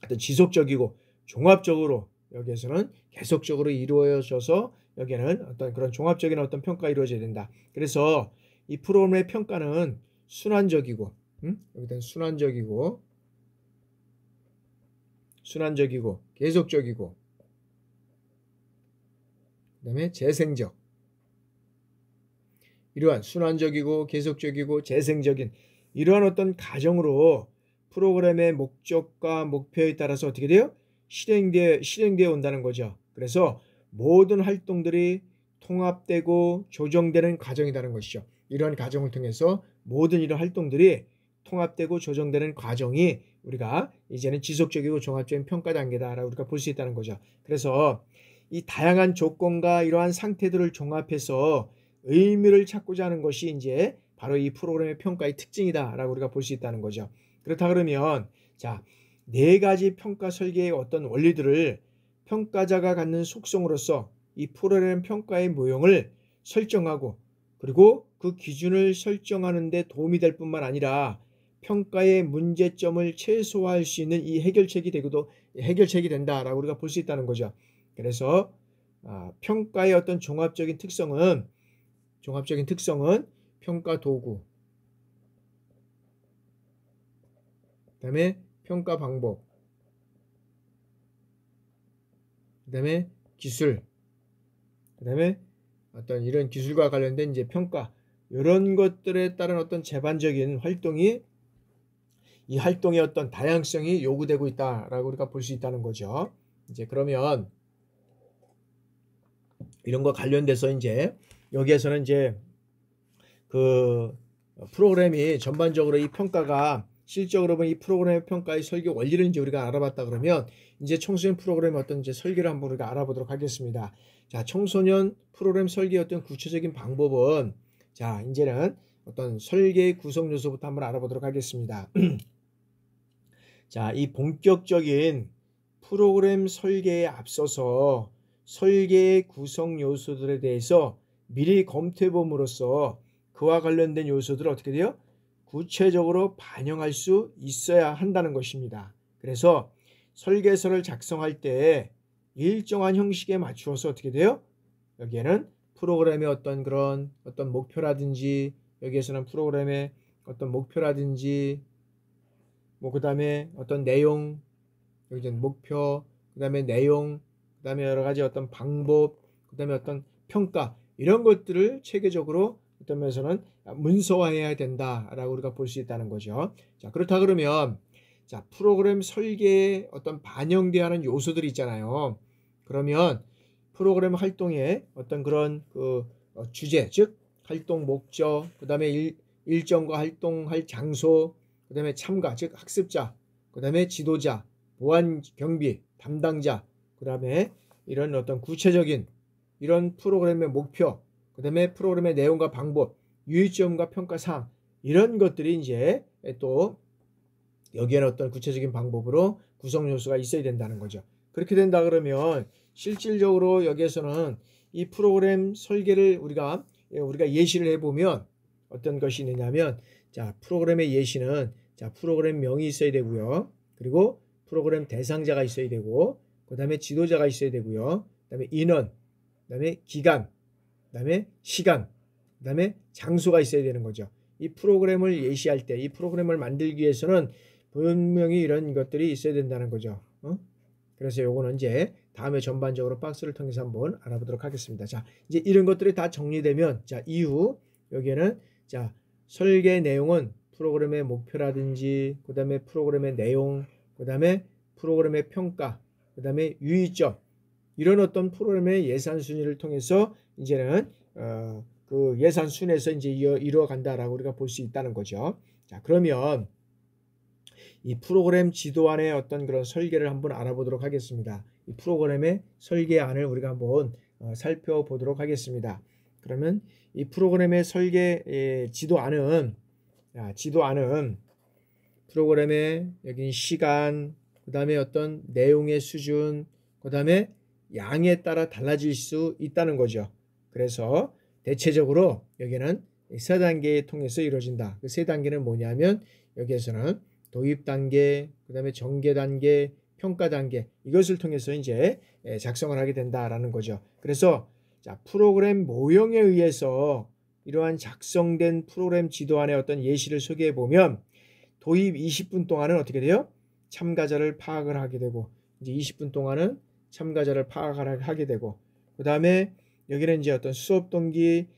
어떤 지속적이고 종합적으로, 여기에서는 계속적으로 이루어져서 여기에는 어떤 그런 종합적인 어떤 평가가 이루어져야 된다. 그래서 이 프로그램의 평가는 순환적이고, 여기다 순환적이고 계속적이고, 그다음에 재생적, 이러한 순환적이고 계속적이고 재생적인 이러한 어떤 과정으로 프로그램의 목적과 목표에 따라서 어떻게 돼요? 실행되어 온다는 거죠. 그래서 모든 활동들이 통합되고 조정되는 과정이라는 것이죠. 이러한 과정을 통해서 모든 이런 활동들이 통합되고 조정되는 과정이 우리가 이제는 지속적이고 종합적인 평가 단계다라고 우리가 볼 수 있다는 거죠. 그래서 이 다양한 조건과 이러한 상태들을 종합해서 의미를 찾고자 하는 것이 이제 바로 이 프로그램의 평가의 특징이다라고 우리가 볼 수 있다는 거죠. 그렇다 그러면 자, 네 가지 평가 설계의 어떤 원리들을 평가자가 갖는 속성으로서 이 프로그램 평가의 모형을 설정하고 그리고 그 기준을 설정하는 데 도움이 될 뿐만 아니라 평가의 문제점을 최소화할 수 있는 이 해결책이 된다라고 우리가 볼 수 있다는 거죠. 그래서 평가의 어떤 종합적인 특성은 평가 도구, 그다음에 평가 방법, 그다음에 기술, 그다음에 어떤 이런 기술과 관련된 이제 평가 이런 것들에 따른 어떤 제반적인 활동이 이 활동의 어떤 다양성이 요구되고 있다라고 우리가 볼 수 있다는 거죠. 이제 그러면 이런 거 관련돼서 이제 여기에서는 이제 그 프로그램이 전반적으로 이 평가가 실적으로 보면 이 프로그램의 평가의 설계 원리를 이제 우리가 알아봤다 그러면 이제 청소년 프로그램의 어떤 이제 설계를 한번 우리가 알아보도록 하겠습니다. 자, 청소년 프로그램 설계의 어떤 구체적인 방법은 자, 이제는 어떤 설계의 구성 요소부터 한번 알아보도록 하겠습니다. 자, 이 본격적인 프로그램 설계에 앞서서 설계의 구성 요소들에 대해서 미리 검토해 봄으로써 그와 관련된 요소들을 어떻게 돼요? 구체적으로 반영할 수 있어야 한다는 것입니다. 그래서 설계서를 작성할 때 일정한 형식에 맞추어서 어떻게 돼요? 여기에는 프로그램의 어떤 그런 어떤 목표라든지 여기에서는 프로그램의 어떤 목표라든지 뭐 그다음에 어떤 내용 여기는 목표 그다음에 내용 그다음에 여러 가지 어떤 방법 그다음에 어떤 평가 이런 것들을 체계적으로 어떤 면에서는 문서화해야 된다라고 우리가 볼 수 있다는 거죠. 자, 그렇다 그러면 자, 프로그램 설계에 어떤 반영되어야 하는 요소들이 있잖아요. 그러면 프로그램 활동의 어떤 그런 그 주제, 즉 활동 목적, 그다음에 일정과 활동할 장소, 그다음에 참가, 즉 학습자, 그다음에 지도자, 보안 경비 담당자, 그다음에 이런 어떤 구체적인 이런 프로그램의 목표, 그다음에 프로그램의 내용과 방법, 유의점과 평가사항 이런 것들이 이제 또 여기에는 어떤 구체적인 방법으로 구성 요소가 있어야 된다는 거죠. 그렇게 된다 그러면 실질적으로 여기에서는 이 프로그램 설계를 우리가 예시를 해보면 어떤 것이 있느냐면 자, 프로그램의 예시는 자, 프로그램 명이 있어야 되고요. 그리고 프로그램 대상자가 있어야 되고 그다음에 지도자가 있어야 되고요. 그다음에 인원, 그다음에 기간, 그다음에 시간, 그다음에 장소가 있어야 되는 거죠. 이 프로그램을 예시할 때 이 프로그램을 만들기 위해서는 분명히 이런 것들이 있어야 된다는 거죠. 그래서 요거는 이제 다음에 전반적으로 박스를 통해서 한번 알아보도록 하겠습니다. 자, 이제 이런 것들이 다 정리되면 자, 이후 여기에는 자, 설계 내용은 프로그램의 목표라든지 그다음에 프로그램의 내용, 그다음에 프로그램의 평가, 그다음에 유의점 이런 어떤 프로그램의 예산 순위를 통해서 이제는 그 예산 순에서 이제 이루어 간다라고 우리가 볼 수 있다는 거죠. 자, 그러면 이 프로그램 지도안의 어떤 그런 설계를 한번 알아보도록 하겠습니다. 이 프로그램의 설계안을 우리가 한번 살펴보도록 하겠습니다. 그러면 이 프로그램의 설계 지도안은 프로그램의 여기 시간, 그 다음에 어떤 내용의 수준, 그 다음에 양에 따라 달라질 수 있다는 거죠. 그래서 대체적으로 여기는 세 단계에 통해서 이루어진다. 그 세 단계는 뭐냐면 여기에서는 도입 단계, 그 다음에 전개 단계, 평가 단계 이것을 통해서 이제 작성을 하게 된다라는 거죠. 그래서 자, 프로그램 모형에 의해서 이러한 작성된 프로그램 지도안의 어떤 예시를 소개해 보면 도입 20분 동안은 어떻게 돼요? 참가자를 파악을 하게 되고 이제 20분 동안은 참가자를 파악을 하게 되고 그 다음에 여기는 이제 어떤 수업 동기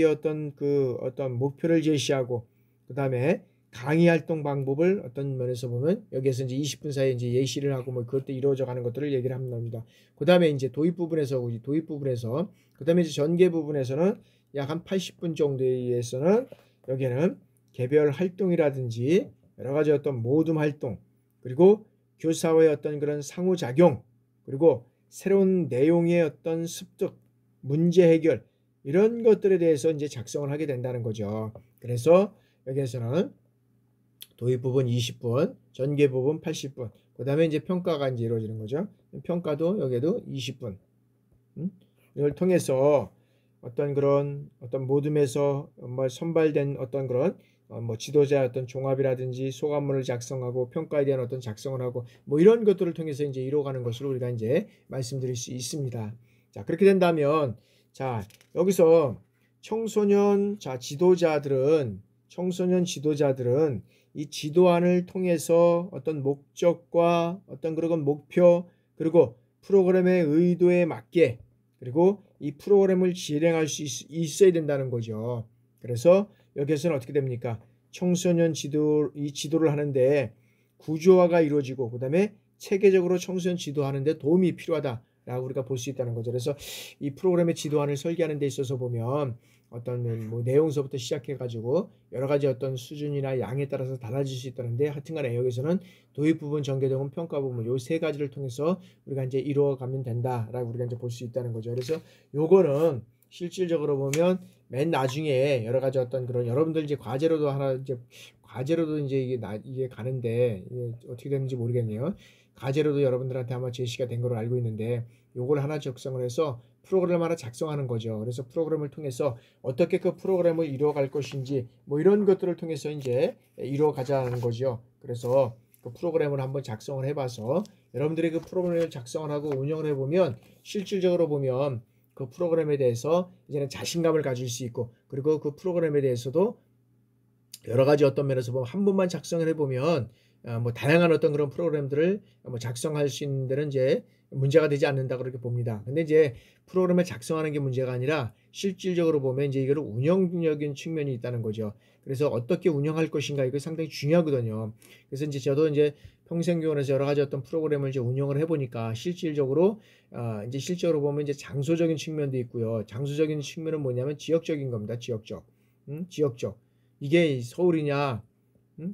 어떤 목표를 제시하고 그 다음에 강의 활동 방법을 어떤 면에서 보면 여기에서 이제 20분 사이에 이제 예시를 하고 뭐 그것도 이루어져 가는 것들을 얘기를 합니다. 그 다음에 이제 도입 부분에서 그 다음에 이제 전개 부분에서는 약 한 80분 정도에 의해서는 여기에는 개별 활동이라든지 여러 가지 어떤 모둠 활동, 그리고 교사와의 어떤 그런 상호작용, 그리고 새로운 내용의 어떤 습득, 문제 해결, 이런 것들에 대해서 이제 작성을 하게 된다는 거죠. 그래서 여기에서는 도입 부분 20분, 전개 부분 80분, 그 다음에 이제 평가가 이제 이루어지는 거죠. 평가도 여기에도 20분. 이걸 통해서 어떤 그런 어떤 모둠에서 뭐 선발된 어떤 그런 뭐 지도자 어떤 종합이라든지 소감문을 작성하고 평가에 대한 어떤 작성을 하고 뭐 이런 것들을 통해서 이제 이루어가는 것으로 우리가 이제 말씀드릴 수 있습니다. 자, 그렇게 된다면 자, 여기서 청소년 지도자들은 이 지도안을 통해서 어떤 목적과 어떤 그런 목표, 그리고 프로그램의 의도에 맞게, 그리고 이 프로그램을 진행할 수 있어야 된다는 거죠. 그래서 여기에서는 어떻게 됩니까? 청소년 지도를 하는데 구조화가 이루어지고, 그 다음에 체계적으로 청소년 지도하는데 도움이 필요하다라고 우리가 볼 수 있다는 거죠. 그래서 이 프로그램의 지도안을 설계하는 데 있어서 보면 어떤 뭐 내용서부터 시작해가지고 여러 가지 어떤 수준이나 양에 따라서 달라질 수 있다는데, 하여튼간에 여기서는 도입 부분, 전개 부분, 평가 부분, 요 세 가지를 통해서 우리가 이제 이루어가면 된다라고 우리가 이제 볼 수 있다는 거죠. 그래서 요거는 실질적으로 보면 맨 나중에 여러 가지 어떤 그런 여러분들 이제 과제로도 이게 가는데 이게 어떻게 되는지 모르겠네요. 과제로도 여러분들한테 아마 제시가 된 걸로 알고 있는데 요걸 하나 작성을 해서 프로그램 하나 작성하는 거죠. 그래서 프로그램을 통해서 어떻게 그 프로그램을 이루어갈 것인지 뭐 이런 것들을 통해서 이제 이루어가자는 거죠. 그래서 그 프로그램을 한번 작성을 해봐서 여러분들이 그 프로그램을 작성을 하고 운영을 해보면 실질적으로 보면 그 프로그램에 대해서 이제는 자신감을 가질 수 있고, 그리고 그 프로그램에 대해서도 여러 가지 어떤 면에서 보면 한 번만 작성을 해보면 뭐 다양한 어떤 그런 프로그램들을 뭐 작성할 수 있는 데는 이제 문제가 되지 않는다 그렇게 봅니다. 근데 이제 프로그램을 작성하는 게 문제가 아니라 실질적으로 보면 이제 이거를 운영적인 측면이 있다는 거죠. 그래서 어떻게 운영할 것인가 이거 상당히 중요하거든요. 그래서 이제 저도 이제 평생교원에서 여러 가지 어떤 프로그램을 이제 운영을 해보니까 실질적으로 이제 실제로 보면 이제 장소적인 측면도 있고요. 장소적인 측면은 뭐냐면 지역적인 겁니다. 지역적. 이게 서울이냐,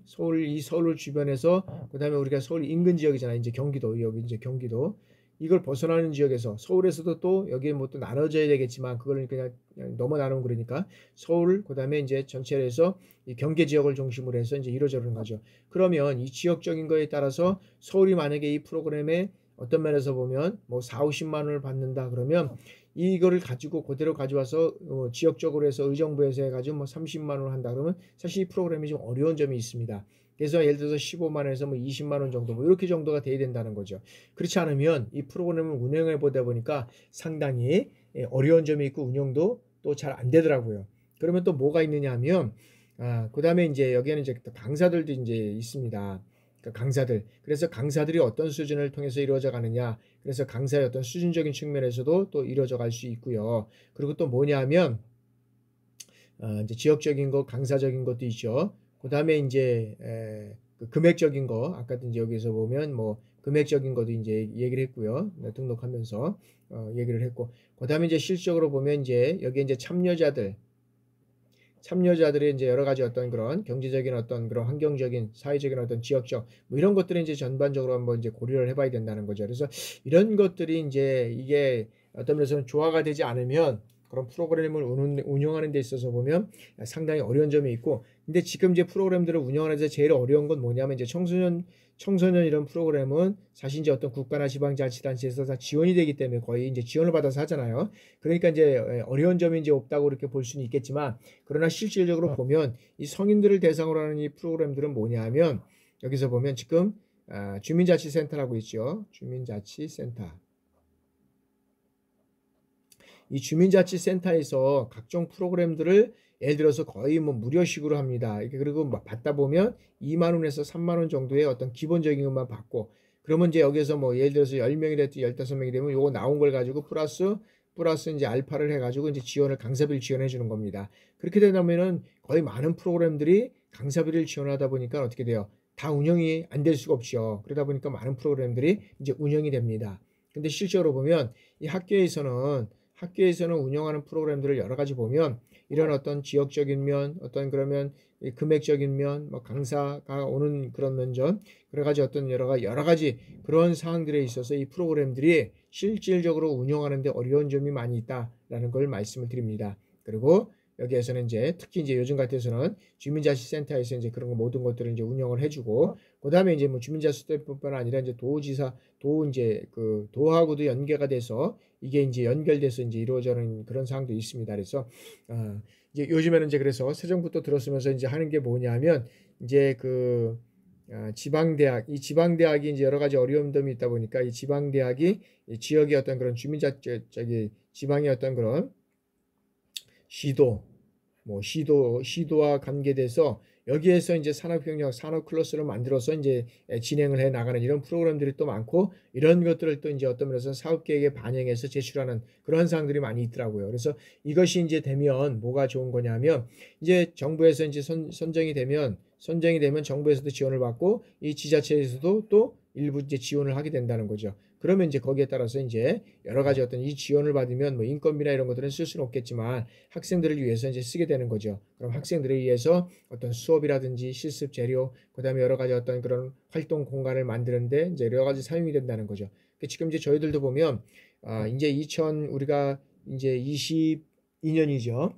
서울 주변에서, 그 다음에 우리가 서울 인근 지역이잖아요. 이제 경기도, 여기 이제 경기도. 이걸 벗어나는 지역에서 서울에서도 또 여기 뭐 또 나눠져야 되겠지만 그걸 그냥 넘어 나누면 그러니까 서울, 그 다음에 이제 전체로 해서 이 경계 지역을 중심으로 해서 이제 이루어지는 거죠. 그러면 이 지역적인 거에 따라서 서울이 만약에 이 프로그램에 어떤 면에서 보면 뭐 4, 50만 원을 받는다 그러면 이거를 가지고 그대로 가져와서 지역적으로 해서 의정부에서 해가지고 뭐 30만 원 한다 그러면 사실 이 프로그램이 좀 어려운 점이 있습니다. 그래서 예를 들어서 15만 원에서 뭐 20만 원 정도 뭐 이렇게 정도가 돼야 된다는 거죠. 그렇지 않으면 이 프로그램을 운영해 보다 보니까 상당히 어려운 점이 있고 운영도 또 잘 안 되더라고요. 그러면 또 뭐가 있느냐 하면 그 다음에 이제 여기에는 이제 강사들도 이제 있습니다. 강사들. 그래서 강사들이 어떤 수준을 통해서 이루어져 가느냐. 그래서 강사의 어떤 수준적인 측면에서도 또 이루어져 갈 수 있고요. 그리고 또 뭐냐면 이제 지역적인 거, 강사적인 것도 있죠. 그 다음에 이제 그 금액적인 거, 아까도 이제 여기서 보면 뭐 금액적인 것도 이제 얘기를 했고요. 등록하면서 얘기를 했고, 그 다음에 이제 실적으로 보면 이제 여기 이제 참여자들의 이제 여러 가지 어떤 그런 경제적인 어떤 그런 환경적인 사회적인 어떤 지역적 뭐 이런 것들을 이제 전반적으로 한번 이제 고려를 해봐야 된다는 거죠. 그래서 이런 것들이 이제 이게 어떤 면에서는 조화가 되지 않으면 그런 프로그램을 운영하는 데 있어서 보면 상당히 어려운 점이 있고, 근데 지금 이제 프로그램들을 운영하는데 제일 어려운 건 뭐냐면 이제 청소년 이런 프로그램은 사실 이제 어떤 국가나 지방자치단체에서 다 지원이 되기 때문에 거의 이제 지원을 받아서 하잖아요. 그러니까 이제 어려운 점이 이제 없다고 이렇게 볼 수는 있겠지만, 그러나 실질적으로 보면 이 성인들을 대상으로 하는 이 프로그램들은 뭐냐면 여기서 보면 지금 주민자치센터라고 있죠. 주민자치센터. 이 주민자치센터에서 각종 프로그램들을 예를 들어서 거의 뭐 무료식으로 합니다. 그리고 막 받다 보면 2만 원에서 3만 원 정도의 어떤 기본적인 것만 받고, 그러면 이제 여기서 뭐 예를 들어서 10명이라도 15명이 되면 요거 나온 걸 가지고 플러스 이제 알파를 해가지고 이제 강사비를 지원해 주는 겁니다. 그렇게 된다면은 거의 많은 프로그램들이 강사비를 지원하다 보니까 어떻게 돼요? 다 운영이 안 될 수가 없죠. 그러다 보니까 많은 프로그램들이 이제 운영이 됩니다. 근데 실제로 보면 이 학교에서는 운영하는 프로그램들을 여러 가지 보면 이런 어떤 지역적인 면, 어떤 그러면 이 금액적인 면, 뭐 강사가 오는 그런 면전, 여러 가지 어떤 여러 가지 그런 사항들에 있어서 이 프로그램들이 실질적으로 운영하는데 어려운 점이 많이 있다라는 걸 말씀을 드립니다. 그리고 여기에서는 이제 특히 이제 요즘 같아서는 주민자치센터에서 이제 그런 거 모든 것들을 이제 운영을 해주고, 그 다음에 이제 뭐 주민자치센터뿐만 아니라 이제 도하고도 연계가 돼서 이게 이제 연결돼서 이제 이루어지는 그런 상황도 있습니다. 그래서 이제 요즘에는 이제 그래서 새 정부 또 들었으면서 이제 하는 게 뭐냐면 이제 이 지방대학이 이제 여러 가지 어려움들이 있다 보니까 이 지방대학이 이 지역의 어떤 그런 지방의 어떤 그런 시도와 관계돼서 여기에서 이제 산업협력, 산업클러스를 만들어서 이제 진행을 해 나가는 이런 프로그램들이 또 많고, 이런 것들을 또 이제 어떤 면에서 사업계획에 반영해서 제출하는 그런 사항들이 많이 있더라고요. 그래서 이것이 이제 되면 뭐가 좋은 거냐면, 이제 정부에서 이제 선정이 되면 정부에서도 지원을 받고 이 지자체에서도 또 일부 이제 지원을 하게 된다는 거죠. 그러면 이제 거기에 따라서 이제 여러 가지 어떤 이 지원을 받으면 뭐 인건비나 이런 것들은 쓸 수는 없겠지만 학생들을 위해서 이제 쓰게 되는 거죠. 그럼 학생들을 위해서 어떤 수업이라든지 실습 재료, 그다음에 여러 가지 어떤 그런 활동 공간을 만드는데 이제 여러 가지 사용이 된다는 거죠. 지금 이제 저희들도 보면 이제 우리가 이제 22년이죠.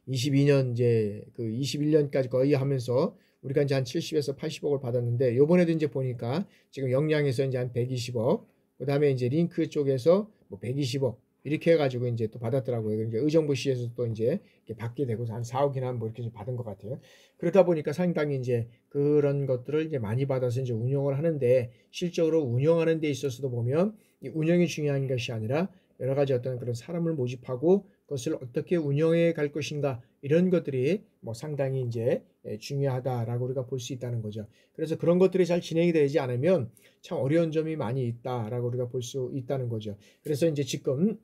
22년 이제 21년까지 거의 하면서 우리가 이제 한 70에서 80억을 받았는데, 요번에도 이제 보니까 지금 영양에서 이제 한 120억, 그다음에 이제 링크 쪽에서 뭐 120억 이렇게 해가지고 이제 또 받았더라고요. 이제 의정부시에서 또 이제 받게 되고 한 4억이나 뭐 이렇게 받은 것 같아요. 그러다 보니까 상당히 이제 그런 것들을 이제 많이 받아서 이제 운영을 하는데, 실적으로 운영하는 데 있어서도 보면 이 운영이 중요한 것이 아니라 여러 가지 어떤 그런 사람을 모집하고 그것을 어떻게 운영해 갈 것인가, 이런 것들이 뭐 상당히 이제 중요하다라고 우리가 볼 수 있다는 거죠. 그래서 그런 것들이 잘 진행이 되지 않으면 참 어려운 점이 많이 있다라고 우리가 볼 수 있다는 거죠. 그래서 이제 지금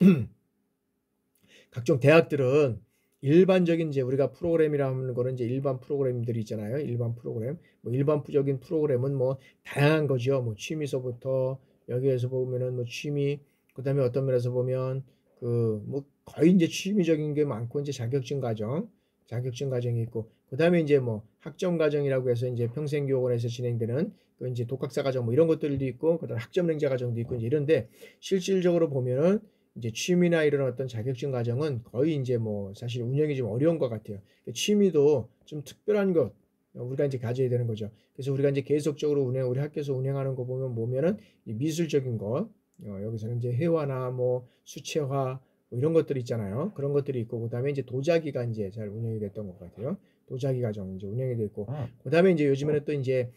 각종 대학들은 일반적인 이제 우리가 프로그램이라는 거는 이제 일반 프로그램들이 있잖아요. 일반 프로그램. 뭐 일반적인 프로그램은 뭐 다양한 거죠. 뭐 취미서부터 여기에서 보면은 뭐 취미, 그다음에 어떤 면에서 보면 뭐 거의 이제 취미적인 게 많고, 이제 자격증 과정이 있고, 그다음에 이제 뭐 학점 과정이라고 해서 이제 평생교원에서 진행되는 이제 독학사 과정 뭐 이런 것들도 있고, 그다음 학점랭자 과정도 있고 이제 이런데, 실질적으로 보면은 이제 취미나 이런 어떤 자격증 과정은 거의 이제 뭐 사실 운영이 좀 어려운 것 같아요. 취미도 좀 특별한 것 우리가 이제 가져야 되는 거죠. 그래서 우리가 이제 계속적으로 우리 학교에서 운영하는 거 보면은 미술적인 것, 여기서는 이제 회화나 뭐 수채화 뭐 이런 것들이 있잖아요. 그런 것들이 있고, 그다음에 이제 도자기가 이제 잘 운영이 됐던 것 같아요. 도자기 과정 이제 운영이 됐고, 그다음에 이제 요즘에는 또 이제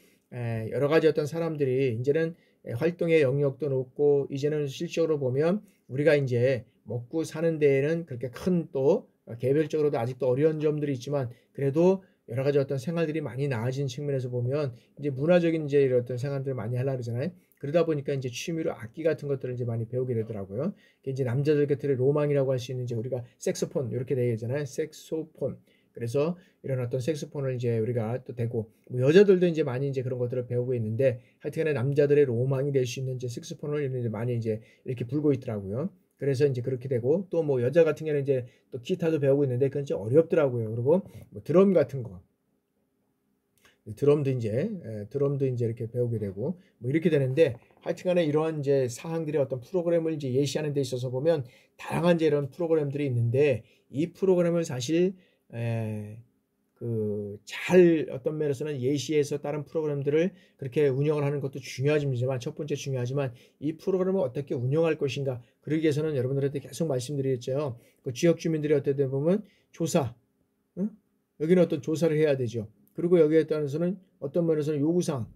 여러 가지 어떤 사람들이 이제는 활동의 영역도 높고, 이제는 실적으로 보면 우리가 이제 먹고 사는 데에는 그렇게 큰 또 개별적으로도 아직도 어려운 점들이 있지만, 그래도 여러 가지 어떤 생활들이 많이 나아진 측면에서 보면 이제 문화적인 이제 이런 어떤 생활들을 많이 하려고 그러잖아요. 그러다 보니까 이제 취미로 악기 같은 것들을 이제 많이 배우게 되더라고요. 이제 남자들 곁들의 로망이라고 할 수 있는 이제 우리가 색소폰 이렇게 되어 있잖아요. 색소폰. 그래서 이런 어떤 색소폰을 이제 우리가 또 대고, 뭐 여자들도 이제 많이 이제 그런 것들을 배우고 있는데, 하여튼간에 남자들의 로망이 될 수 있는 이제 색소폰을 이제 많이 이제 이렇게 불고 있더라고요. 그래서 이제 그렇게 되고, 또 뭐 여자 같은 경우는 이제 또 기타도 배우고 있는데 그건 좀 어렵더라고요. 그리고 뭐 드럼 같은 거, 드럼도 이제 이렇게 배우게 되고 뭐 이렇게 되는데, 하여튼간에 이러한 이제 사항들의 어떤 프로그램을 이제 예시하는 데 있어서 보면 다양한 이제 이런 프로그램들이 있는데, 이 프로그램을 사실 잘 어떤 면에서는 예시해서 다른 프로그램들을 그렇게 운영을 하는 것도 중요하지만, 첫 번째 중요하지만 이 프로그램을 어떻게 운영할 것인가, 그러기 위해서는 여러분들한테 계속 말씀드리겠죠. 그 지역 주민들이 어떻게 보면 조사, 응? 여기는 어떤 조사를 해야 되죠. 그리고 여기에 따라서는 어떤 면에서는 요구사항,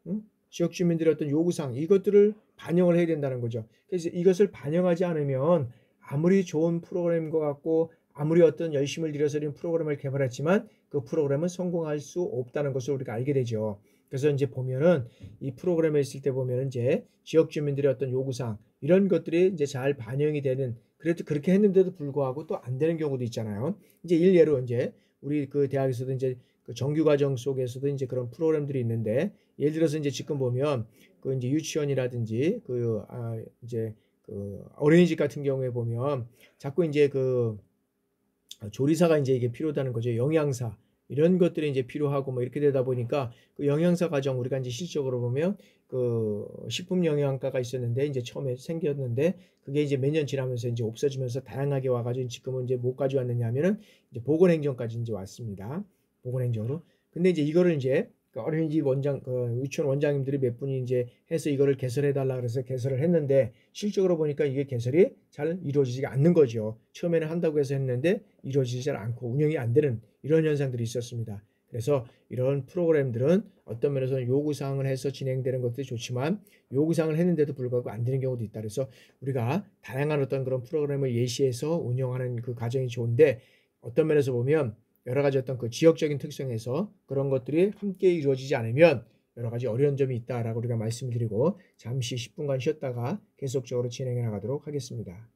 응? 지역 주민들의 어떤 요구사항, 이것들을 반영을 해야 된다는 거죠. 그래서 이것을 반영하지 않으면 아무리 좋은 프로그램인 것 같고, 아무리 어떤 열심을 들여서 이런 프로그램을 개발했지만 그 프로그램은 성공할 수 없다는 것을 우리가 알게 되죠. 그래서 이제 보면은 이 프로그램에 있을 때 보면은 이제 지역 주민들의 어떤 요구사항, 이런 것들이 이제 잘 반영이 되는, 그래도 그렇게 했는데도 불구하고 또 안 되는 경우도 있잖아요. 이제 일례로 이제 우리 그 대학에서도 이제 그 정규 과정 속에서도 이제 그런 프로그램들이 있는데 예를 들어서 이제 지금 보면 그 이제 유치원이라든지 이제 그 어린이집 같은 경우에 보면 자꾸 이제 그 조리사가 이제 이게 필요하다는 거죠. 영양사 이런 것들이 이제 필요하고 뭐 이렇게 되다 보니까 그 영양사 과정 우리가 이제 실적으로 보면 그 식품 영양과가 있었는데 이제 처음에 생겼는데 그게 이제 몇 년 지나면서 이제 없어지면서 다양하게 와가지고 지금은 이제 뭐까지 왔느냐 하면은 이제 보건행정까지 이제 왔습니다. 보건행정으로. 근데 이제 이거를 이제 그 어린이집 원장, 그 유치원 원장님들이 몇 분이 이제 해서 이거를 개설해달라 그래서 개설을 했는데 실적으로 보니까 이게 개설이 잘 이루어지지 않는 거죠. 처음에는 한다고 해서 했는데 이루어지지 잘 않고 운영이 안 되는 이런 현상들이 있었습니다. 그래서 이런 프로그램들은 어떤 면에서는 요구사항을 해서 진행되는 것도 좋지만 요구사항을 했는데도 불구하고 안 되는 경우도 있다. 그래서 우리가 다양한 어떤 그런 프로그램을 예시해서 운영하는 그 과정이 좋은데 어떤 면에서 보면 여러 가지 어떤 그 지역적인 특성에서 그런 것들이 함께 이루어지지 않으면 여러 가지 어려운 점이 있다라고 우리가 말씀드리고 잠시 10분간 쉬었다가 계속적으로 진행해 나가도록 하겠습니다.